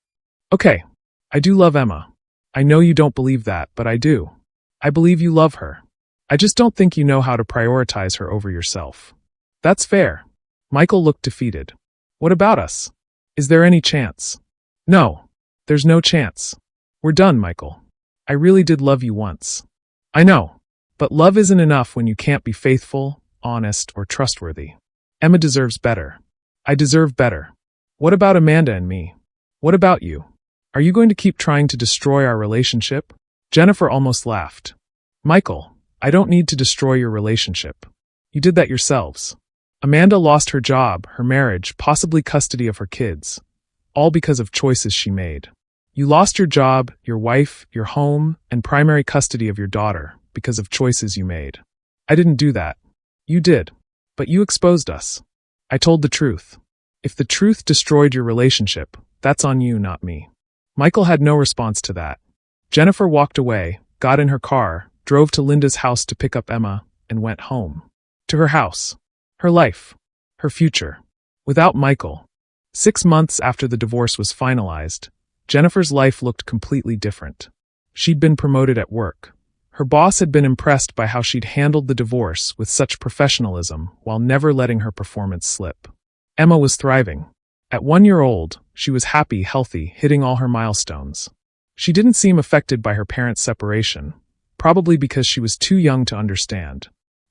Okay, I do love Emma. I know you don't believe that, but I do. I believe you love her. I just don't think you know how to prioritize her over yourself." "That's fair." Michael looked defeated. "What about us? Is there any chance?" "No, there's no chance. We're done, Michael. I really did love you once." "I know, but love isn't enough when you can't be faithful, honest, or trustworthy. Emma deserves better. I deserve better. What about Amanda and me? What about you? Are you going to keep trying to destroy our relationship?" Jennifer almost laughed. "Michael, I don't need to destroy your relationship. You did that yourselves. Amanda lost her job, her marriage, possibly custody of her kids, all because of choices she made. You lost your job, your wife, your home, and primary custody of your daughter because of choices you made. I didn't do that. You did. But you exposed us. I told the truth. If the truth destroyed your relationship, that's on you, not me." Michael had no response to that. Jennifer walked away, got in her car, drove to Linda's house to pick up Emma, and went home. To her house. Her life. Her future. Without Michael. 6 months after the divorce was finalized, Jennifer's life looked completely different. She'd been promoted at work. Her boss had been impressed by how she'd handled the divorce with such professionalism while never letting her performance slip. Emma was thriving. At 1 year old, she was happy, healthy, hitting all her milestones. She didn't seem affected by her parents' separation, probably because she was too young to understand.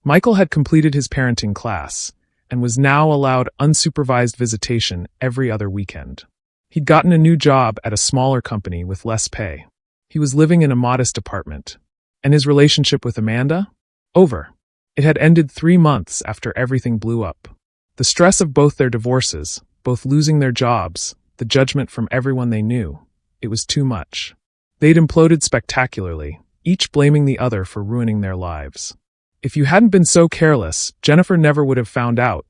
Michael had completed his parenting class and was now allowed unsupervised visitation every other weekend. He'd gotten a new job at a smaller company with less pay. He was living in a modest apartment. And his relationship with Amanda? Over. It had ended 3 months after everything blew up. The stress of both their divorces, both losing their jobs, the judgment from everyone they knew. It was too much. They'd imploded spectacularly, each blaming the other for ruining their lives. If you hadn't been so careless, Jennifer never would have found out,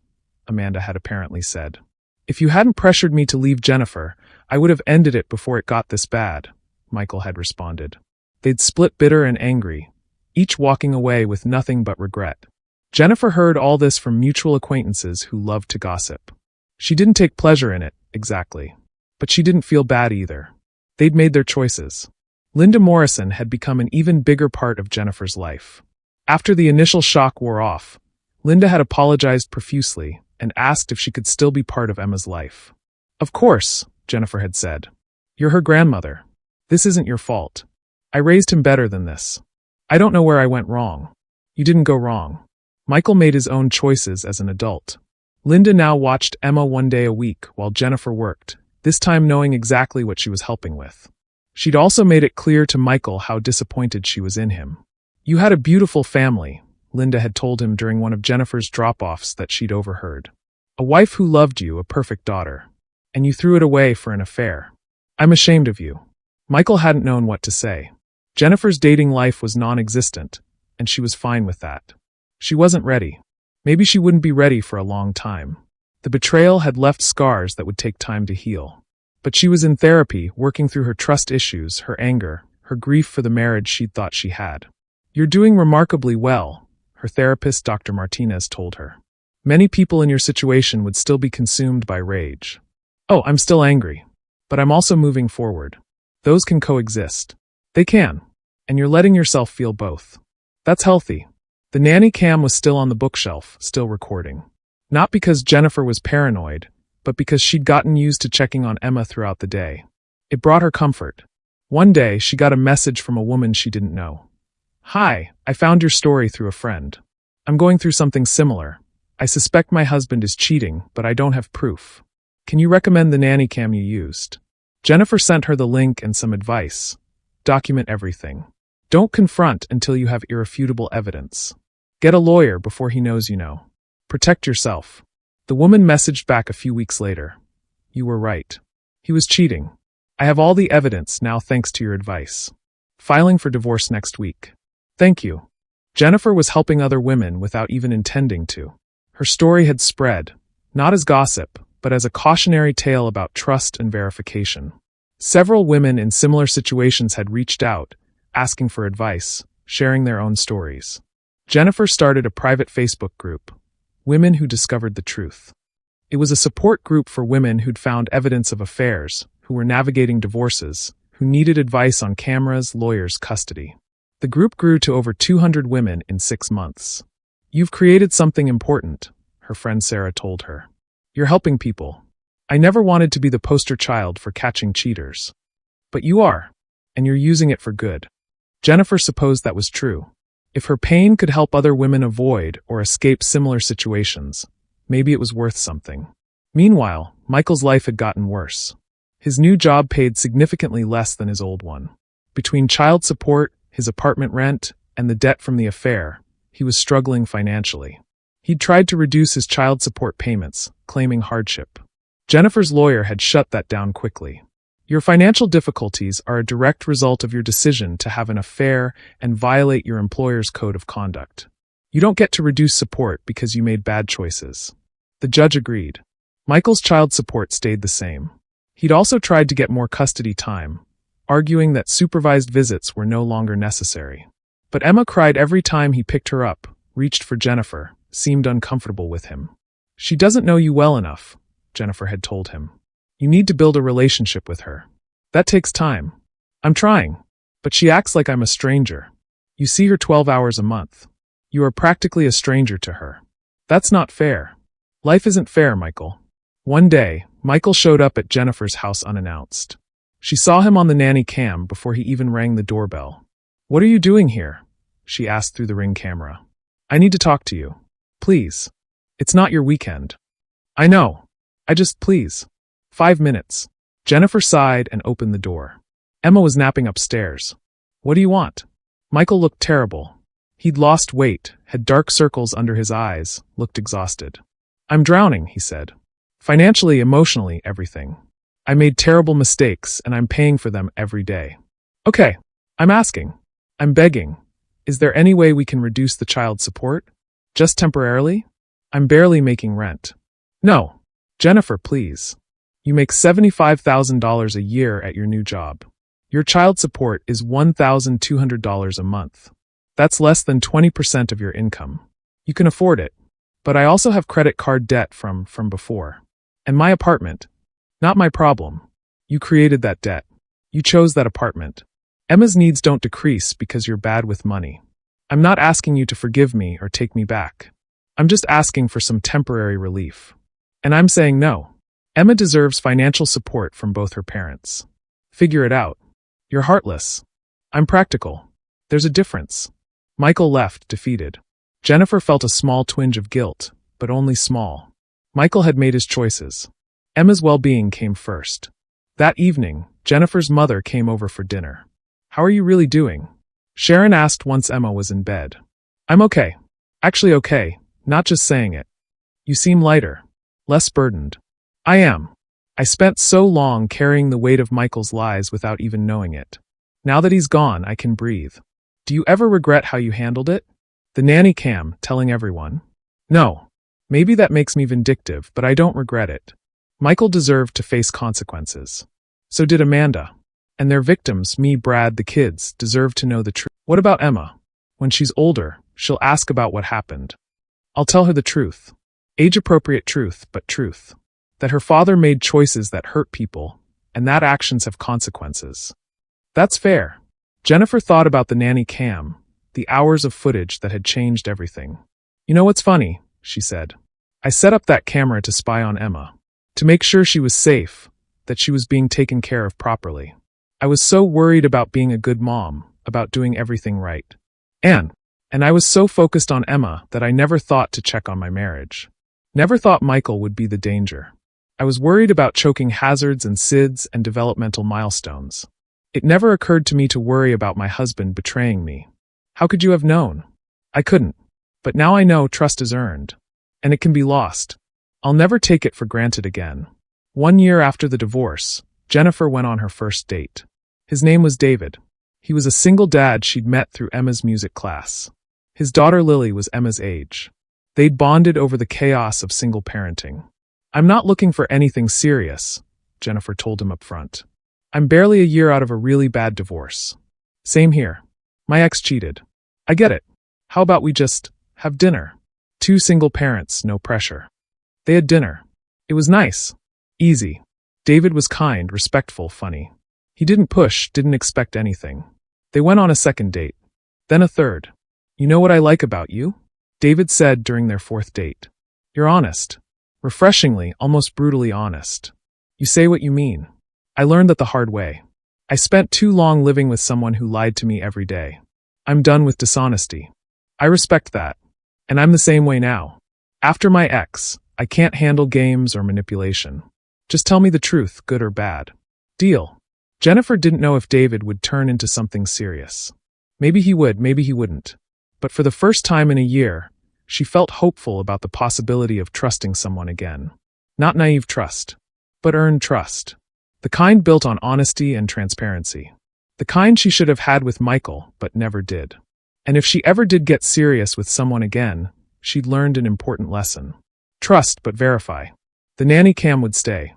Amanda had apparently said. If you hadn't pressured me to leave Jennifer, I would have ended it before it got this bad, Michael had responded. They'd split bitter and angry, each walking away with nothing but regret. Jennifer heard all this from mutual acquaintances who loved to gossip. She didn't take pleasure in it, exactly. But she didn't feel bad either. They'd made their choices. Linda Morrison had become an even bigger part of Jennifer's life. After the initial shock wore off, Linda had apologized profusely and asked if she could still be part of Emma's life. Of course, Jennifer had said. You're her grandmother. This isn't your fault. I raised him better than this. I don't know where I went wrong. You didn't go wrong. Michael made his own choices as an adult. Linda now watched Emma 1 day a week while Jennifer worked, this time knowing exactly what she was helping with. She'd also made it clear to Michael how disappointed she was in him. You had a beautiful family, Linda had told him during one of Jennifer's drop-offs that she'd overheard. A wife who loved you, a perfect daughter. And you threw it away for an affair. I'm ashamed of you. Michael hadn't known what to say. Jennifer's dating life was non-existent, and she was fine with that. She wasn't ready. Maybe she wouldn't be ready for a long time. The betrayal had left scars that would take time to heal. But she was in therapy, working through her trust issues, her anger, her grief for the marriage she'd thought she had. You're doing remarkably well, her therapist Dr. Martinez told her. Many people in your situation would still be consumed by rage. Oh, I'm still angry. But I'm also moving forward. Those can coexist. They can. And you're letting yourself feel both. That's healthy. The nanny cam was still on the bookshelf, still recording. Not because Jennifer was paranoid, but because she'd gotten used to checking on Emma throughout the day. It brought her comfort. One day, she got a message from a woman she didn't know. Hi, I found your story through a friend. I'm going through something similar. I suspect my husband is cheating, but I don't have proof. Can you recommend the nanny cam you used? Jennifer sent her the link and some advice. Document everything. Don't confront until you have irrefutable evidence. Get a lawyer before he knows you know. Protect yourself. The woman messaged back a few weeks later. You were right. He was cheating. I have all the evidence now thanks to your advice. Filing for divorce next week. Thank you. Jennifer was helping other women without even intending to. Her story had spread, not as gossip, but as a cautionary tale about trust and verification. Several women in similar situations had reached out, asking for advice, sharing their own stories. Jennifer started a private Facebook group, Women Who Discovered the Truth. It was a support group for women who'd found evidence of affairs, who were navigating divorces, who needed advice on cameras, lawyers, custody. The group grew to over 200 women in 6 months. You've created something important, her friend Sarah told her. You're helping people. I never wanted to be the poster child for catching cheaters. But you are, and you're using it for good. Jennifer supposed that was true. If her pain could help other women avoid or escape similar situations, maybe it was worth something. Meanwhile, Michael's life had gotten worse. His new job paid significantly less than his old one. Between child support, his apartment rent, and the debt from the affair, he was struggling financially. He'd tried to reduce his child support payments, claiming hardship. Jennifer's lawyer had shut that down quickly. Your financial difficulties are a direct result of your decision to have an affair and violate your employer's code of conduct. You don't get to reduce support because you made bad choices. The judge agreed. Michael's child support stayed the same. He'd also tried to get more custody time, arguing that supervised visits were no longer necessary. But Emma cried every time he picked her up, reached for Jennifer, seemed uncomfortable with him. She doesn't know you well enough, Jennifer had told him. You need to build a relationship with her. That takes time. I'm trying. But she acts like I'm a stranger. You see her 12 hours a month. You are practically a stranger to her. That's not fair. Life isn't fair, Michael. One day, Michael showed up at Jennifer's house unannounced. She saw him on the nanny cam before he even rang the doorbell. What are you doing here? She asked through the Ring camera. I need to talk to you. Please. It's not your weekend. I know. Please. 5 minutes. Jennifer sighed and opened the door. Emma was napping upstairs. What do you want? Michael looked terrible. He'd lost weight, had dark circles under his eyes, looked exhausted. I'm drowning, he said. Financially, emotionally, everything. I made terrible mistakes, and I'm paying for them every day. Okay, I'm asking. I'm begging. Is there any way we can reduce the child support? Just temporarily? I'm barely making rent. No. Jennifer, please. You make $75,000 a year at your new job. Your child support is $1,200 a month. That's less than 20% of your income. You can afford it. But I also have credit card debt from before. And my apartment. Not my problem. You created that debt. You chose that apartment. Emma's needs don't decrease because you're bad with money. I'm not asking you to forgive me or take me back. I'm just asking for some temporary relief. And I'm saying no. Emma deserves financial support from both her parents. Figure it out. You're heartless. I'm practical. There's a difference. Michael left, defeated. Jennifer felt a small twinge of guilt, but only small. Michael had made his choices. Emma's well-being came first. That evening, Jennifer's mother came over for dinner. How are you really doing? Sharon asked once Emma was in bed. I'm okay. Actually okay, not just saying it. You seem lighter. Less burdened. I am. I spent so long carrying the weight of Michael's lies without even knowing it. Now that he's gone, I can breathe. Do you ever regret how you handled it? The nanny cam, telling everyone. No. Maybe that makes me vindictive, but I don't regret it. Michael deserved to face consequences. So did Amanda. And their victims, me, Brad, the kids, deserve to know the truth. What about Emma? When she's older, she'll ask about what happened. I'll tell her the truth. Age-appropriate truth, but truth. That her father made choices that hurt people, and that actions have consequences. That's fair. Jennifer thought about the nanny cam, the hours of footage that had changed everything. You know what's funny? She said. I set up that camera to spy on Emma. To make sure she was safe, that she was being taken care of properly. I was so worried about being a good mom, about doing everything right. And I was so focused on Emma that I never thought to check on my marriage. Never thought Michael would be the danger. I was worried about choking hazards and SIDS and developmental milestones. It never occurred to me to worry about my husband betraying me. How could you have known? I couldn't. But now I know trust is earned. And it can be lost. I'll never take it for granted again. 1 year after the divorce, Jennifer went on her first date. His name was David. He was a single dad she'd met through Emma's music class. His daughter Lily was Emma's age. They'd bonded over the chaos of single parenting. I'm not looking for anything serious, Jennifer told him up front. I'm barely a year out of a really bad divorce. Same here. My ex cheated. I get it. How about we just have dinner? 2 single parents, no pressure. They had dinner. It was nice. Easy. David was kind, respectful, funny. He didn't push, didn't expect anything. They went on a second date. Then a third. You know what I like about you? David said during their 4th date. You're honest. Refreshingly, almost brutally honest. You say what you mean. I learned that the hard way. I spent too long living with someone who lied to me every day. I'm done with dishonesty. I respect that. And I'm the same way now. After my ex, I can't handle games or manipulation. Just tell me the truth, good or bad. Deal. Jennifer didn't know if David would turn into something serious. Maybe he would, maybe he wouldn't. But for the first time in a year, she felt hopeful about the possibility of trusting someone again. Not naive trust, but earned trust. The kind built on honesty and transparency. The kind she should have had with Michael, but never did. And if she ever did get serious with someone again, she'd learned an important lesson. Trust, but verify. The nanny cam would stay.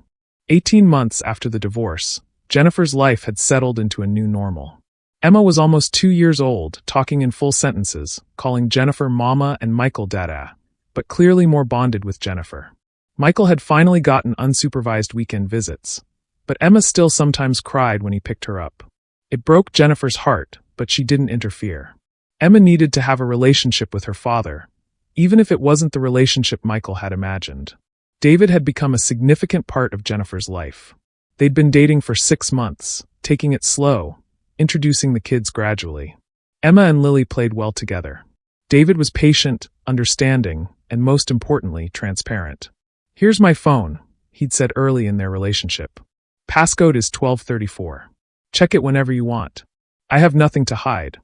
18 months after the divorce, Jennifer's life had settled into a new normal. Emma was almost 2 years old, talking in full sentences, calling Jennifer Mama and Michael Dada, but clearly more bonded with Jennifer. Michael had finally gotten unsupervised weekend visits, but Emma still sometimes cried when he picked her up. It broke Jennifer's heart, but she didn't interfere. Emma needed to have a relationship with her father, even if it wasn't the relationship Michael had imagined. David had become a significant part of Jennifer's life. They'd been dating for 6 months, taking it slow, introducing the kids gradually. Emma and Lily played well together. David was patient, understanding, and most importantly, transparent. Here's my phone, he'd said early in their relationship. Passcode is 1234. Check it whenever you want. I have nothing to hide.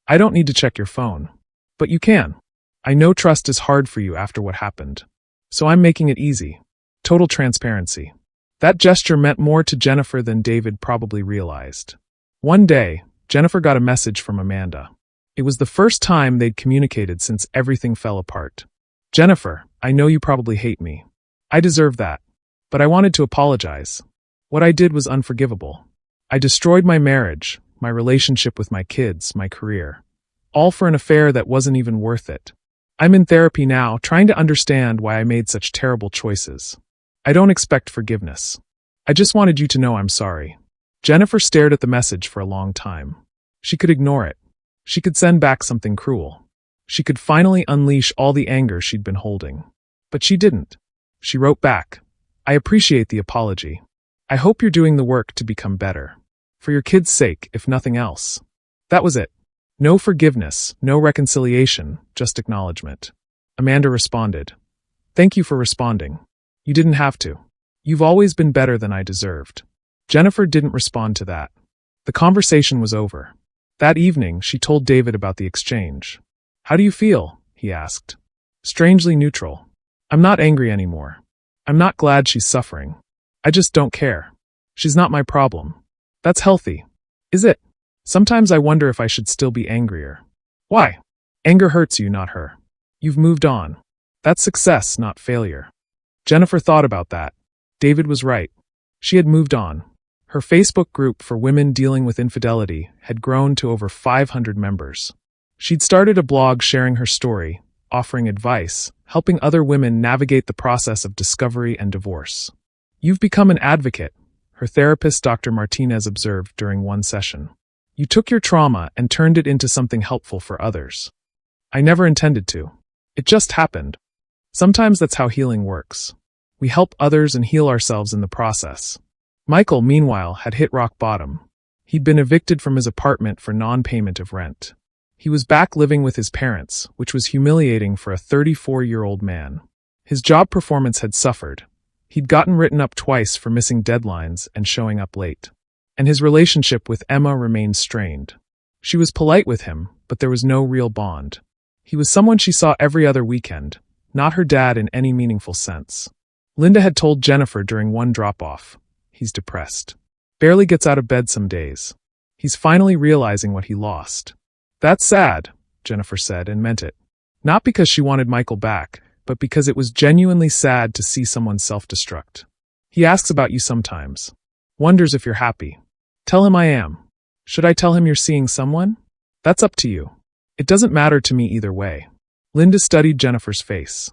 I don't need to check your phone. But you can. I know trust is hard for you after what happened. So I'm making it easy. Total transparency. That gesture meant more to Jennifer than David probably realized. One day, Jennifer got a message from Amanda. It was the first time they'd communicated since everything fell apart. Jennifer, I know you probably hate me. I deserve that. But I wanted to apologize. What I did was unforgivable. I destroyed my marriage, my relationship with my kids, my career. All for an affair that wasn't even worth it. I'm in therapy now, trying to understand why I made such terrible choices. I don't expect forgiveness. I just wanted you to know I'm sorry. Jennifer stared at the message for a long time. She could ignore it. She could send back something cruel. She could finally unleash all the anger she'd been holding. But she didn't. She wrote back, I appreciate the apology. I hope you're doing the work to become better. For your kids' sake, if nothing else. That was it. No forgiveness, no reconciliation, just acknowledgement. Amanda responded, Thank you for responding. You didn't have to. You've always been better than I deserved. Jennifer didn't respond to that. The conversation was over. That evening, she told David about the exchange. How do you feel? He asked. Strangely neutral. I'm not angry anymore. I'm not glad she's suffering. I just don't care. She's not my problem. That's healthy. Is it? Sometimes I wonder if I should still be angrier. Why? Anger hurts you, not her. You've moved on. That's success, not failure. Jennifer thought about that. David was right. She had moved on. Her Facebook group for women dealing with infidelity had grown to over 500 members. She'd started a blog sharing her story, offering advice, helping other women navigate the process of discovery and divorce. You've become an advocate, her therapist Dr. Martinez observed during one session. You took your trauma and turned it into something helpful for others. I never intended to. It just happened. Sometimes that's how healing works. We help others and heal ourselves in the process. Michael, meanwhile, had hit rock bottom. He'd been evicted from his apartment for non-payment of rent. He was back living with his parents, which was humiliating for a 34-year-old man. His job performance had suffered. He'd gotten written up twice for missing deadlines and showing up late. And his relationship with Emma remained strained. She was polite with him, but there was no real bond. He was someone she saw every other weekend, not her dad in any meaningful sense. Linda had told Jennifer during one drop-off, he's depressed. Barely gets out of bed some days. He's finally realizing what he lost. That's sad, Jennifer said, and meant it. Not because she wanted Michael back, but because it was genuinely sad to see someone self-destruct. He asks about you sometimes. Wonders if you're happy. Tell him I am. Should I tell him you're seeing someone? That's up to you. It doesn't matter to me either way. Linda studied Jennifer's face.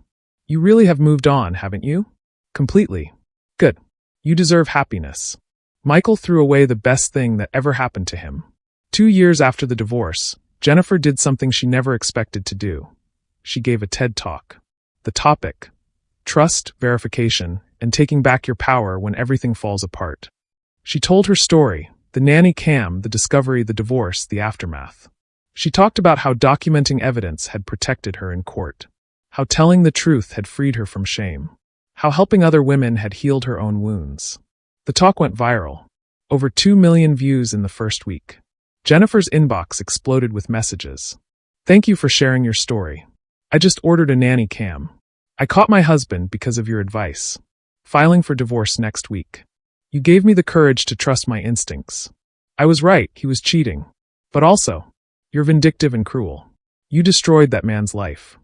You really have moved on, haven't you? Completely. Good. You deserve happiness. Michael threw away the best thing that ever happened to him. 2 years after the divorce, Jennifer did something she never expected to do. She gave a TED Talk. The topic: trust, verification, and taking back your power when everything falls apart. She told her story, the nanny cam, the discovery, the divorce, the aftermath. She talked about how documenting evidence had protected her in court, how telling the truth had freed her from shame, how helping other women had healed her own wounds. The talk went viral. Over 2 million views in the first week. Jennifer's inbox exploded with messages. Thank you for sharing your story. I just ordered a nanny cam. I caught my husband because of your advice. Filing for divorce next week. You gave me the courage to trust my instincts. I was right, he was cheating. But also, you're vindictive and cruel. You destroyed that man's life.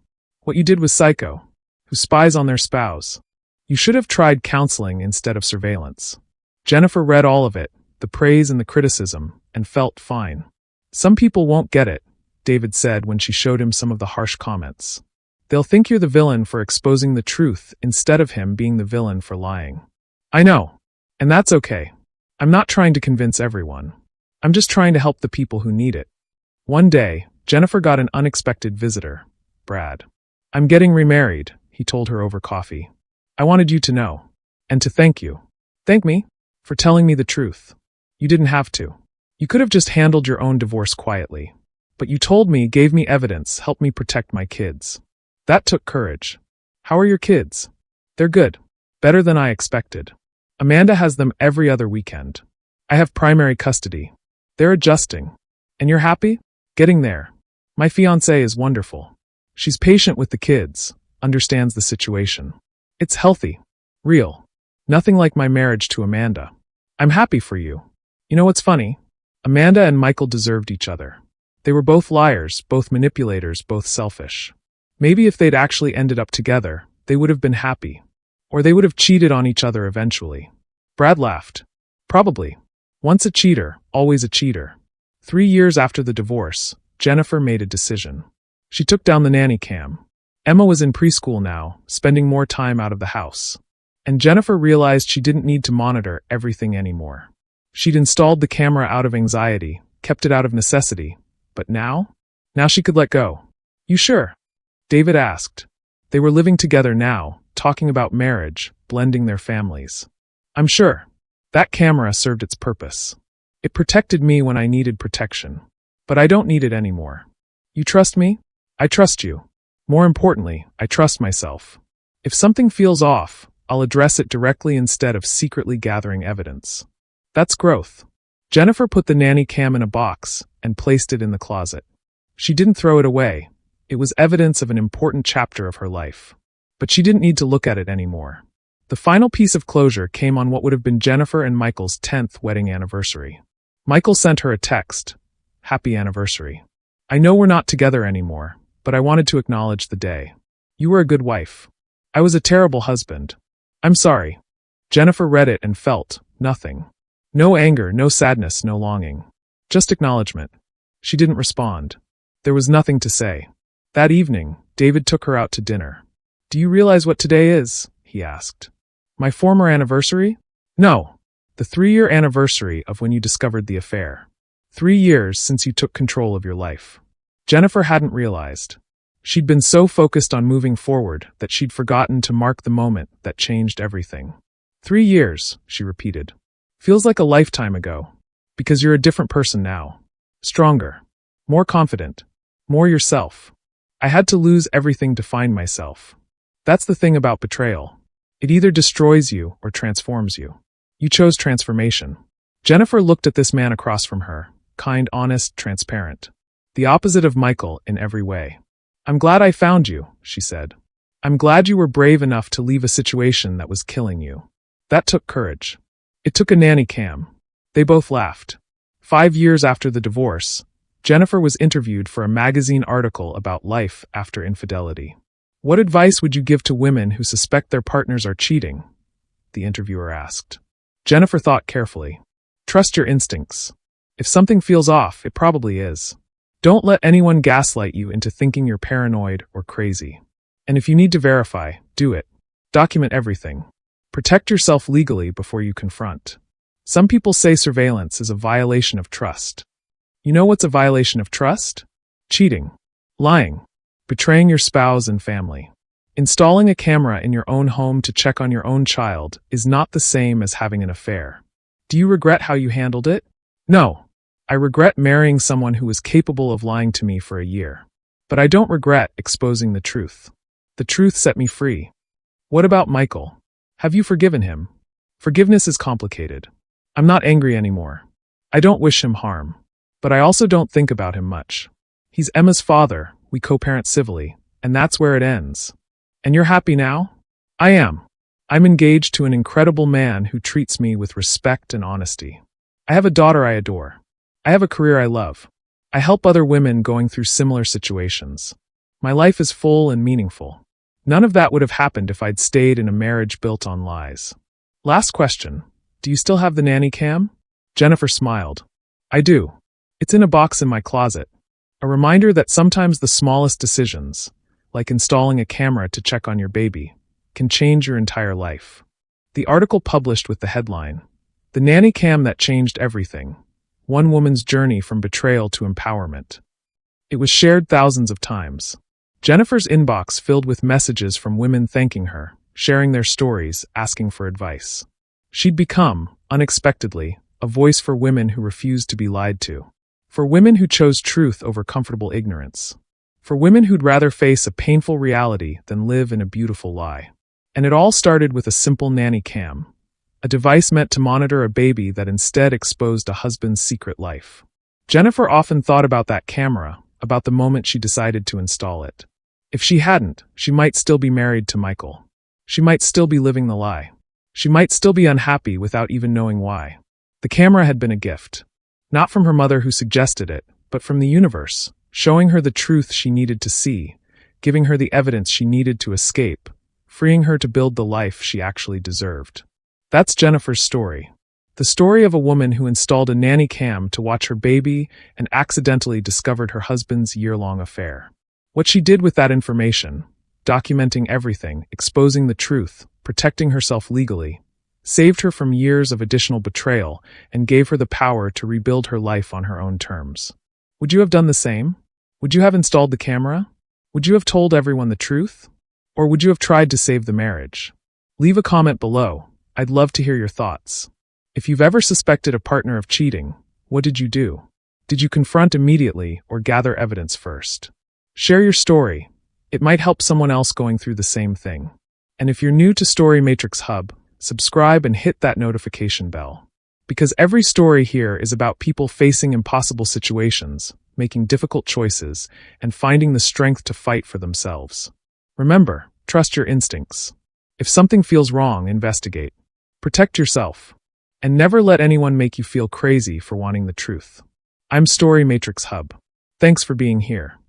What you did was psycho, who spies on their spouse. You should have tried counseling instead of surveillance. Jennifer read all of it, the praise and the criticism, and felt fine. Some people won't get it, David said when she showed him some of the harsh comments. They'll think you're the villain for exposing the truth instead of him being the villain for lying. I know. And that's okay. I'm not trying to convince everyone. I'm just trying to help the people who need it. One day, Jennifer got an unexpected visitor, Brad. I'm getting remarried, he told her over coffee. I wanted you to know. And to thank you. Thank me? For telling me the truth. You didn't have to. You could have just handled your own divorce quietly. But you told me, gave me evidence, helped me protect my kids. That took courage. How are your kids? They're good. Better than I expected. Amanda has them every other weekend. I have primary custody. They're adjusting. And you're happy? Getting there. My fiancée is wonderful. She's patient with the kids, understands the situation. It's healthy, real. Nothing like my marriage to Amanda. I'm happy for you. You know what's funny? Amanda and Michael deserved each other. They were both liars, both manipulators, both selfish. Maybe if they'd actually ended up together, they would have been happy. Or they would have cheated on each other eventually. Brad laughed. Probably. Once a cheater, always a cheater. 3 years after the divorce, Jennifer made a decision. She took down the nanny cam. Emma was in preschool now, spending more time out of the house. And Jennifer realized she didn't need to monitor everything anymore. She'd installed the camera out of anxiety, kept it out of necessity. But now? Now she could let go. You sure? David asked. They were living together now, talking about marriage, blending their families. I'm sure. That camera served its purpose. It protected me when I needed protection. But I don't need it anymore. You trust me? I trust you. More importantly, I trust myself. If something feels off, I'll address it directly instead of secretly gathering evidence. That's growth. Jennifer put the nanny cam in a box and placed it in the closet. She didn't throw it away. It was evidence of an important chapter of her life. But she didn't need to look at it anymore. The final piece of closure came on what would have been Jennifer and Michael's 10th wedding anniversary. Michael sent her a text. Happy anniversary. I know we're not together anymore, but I wanted to acknowledge the day. You were a good wife. I was a terrible husband. I'm sorry. Jennifer read it and felt nothing. No anger, no sadness, no longing. Just acknowledgement. She didn't respond. There was nothing to say. That evening, David took her out to dinner. Do you realize what today is? He asked. My former anniversary? No. The 3-year anniversary of when you discovered the affair. 3 years since you took control of your life. Jennifer hadn't realized. She'd been so focused on moving forward that she'd forgotten to mark the moment that changed everything. 3 years, she repeated. Feels like a lifetime ago. Because you're a different person now. Stronger. More confident. More yourself. I had to lose everything to find myself. That's the thing about betrayal. It either destroys you or transforms you. You chose transformation. Jennifer looked at this man across from her, kind, honest, transparent. The opposite of Michael in every way. I'm glad I found you, she said. I'm glad you were brave enough to leave a situation that was killing you. That took courage. It took a nanny cam. They both laughed. 5 years after the divorce, Jennifer was interviewed for a magazine article about life after infidelity. What advice would you give to women who suspect their partners are cheating? The interviewer asked. Jennifer thought carefully. Trust your instincts. If something feels off, it probably is. Don't let anyone gaslight you into thinking you're paranoid or crazy. And if you need to verify, do it. Document everything. Protect yourself legally before you confront. Some people say surveillance is a violation of trust. You know what's a violation of trust? Cheating. Lying. Betraying your spouse and family. Installing a camera in your own home to check on your own child is not the same as having an affair. Do you regret how you handled it? No. I regret marrying someone who was capable of lying to me for a year. But I don't regret exposing the truth. The truth set me free. What about Michael? Have you forgiven him? Forgiveness is complicated. I'm not angry anymore. I don't wish him harm. But I also don't think about him much. He's Emma's father, we co-parent civilly, and that's where it ends. And you're happy now? I am. I'm engaged to an incredible man who treats me with respect and honesty. I have a daughter I adore. I have a career I love. I help other women going through similar situations. My life is full and meaningful. None of that would have happened if I'd stayed in a marriage built on lies. Last question. Do you still have the nanny cam? Jennifer smiled. I do. It's in a box in my closet. A reminder that sometimes the smallest decisions, like installing a camera to check on your baby, can change your entire life. The article published with the headline, The Nanny Cam That Changed Everything, One Woman's Journey from Betrayal to Empowerment. It was shared thousands of times. Jennifer's inbox filled with messages from women thanking her, sharing their stories, asking for advice. She'd become, unexpectedly, a voice for women who refused to be lied to. For women who chose truth over comfortable ignorance. For women who'd rather face a painful reality than live in a beautiful lie. And it all started with a simple nanny cam, a device meant to monitor a baby that instead exposed a husband's secret life. Jennifer often thought about that camera, about the moment she decided to install it. If she hadn't, she might still be married to Michael. She might still be living the lie. She might still be unhappy without even knowing why. The camera had been a gift. Not from her mother who suggested it, but from the universe, showing her the truth she needed to see, giving her the evidence she needed to escape, freeing her to build the life she actually deserved. That's Jennifer's story. The story of a woman who installed a nanny cam to watch her baby and accidentally discovered her husband's year-long affair. What she did with that information, documenting everything, exposing the truth, protecting herself legally, saved her from years of additional betrayal and gave her the power to rebuild her life on her own terms. Would you have done the same? Would you have installed the camera? Would you have told everyone the truth? Or would you have tried to save the marriage? Leave a comment below. I'd love to hear your thoughts. If you've ever suspected a partner of cheating, what did you do? Did you confront immediately or gather evidence first? Share your story. It might help someone else going through the same thing. And if you're new to Story Matrix Hub, subscribe and hit that notification bell. Because every story here is about people facing impossible situations, making difficult choices, and finding the strength to fight for themselves. Remember, trust your instincts. If something feels wrong, investigate. Protect yourself. And never let anyone make you feel crazy for wanting the truth. I'm Story Matrix Hub. Thanks for being here.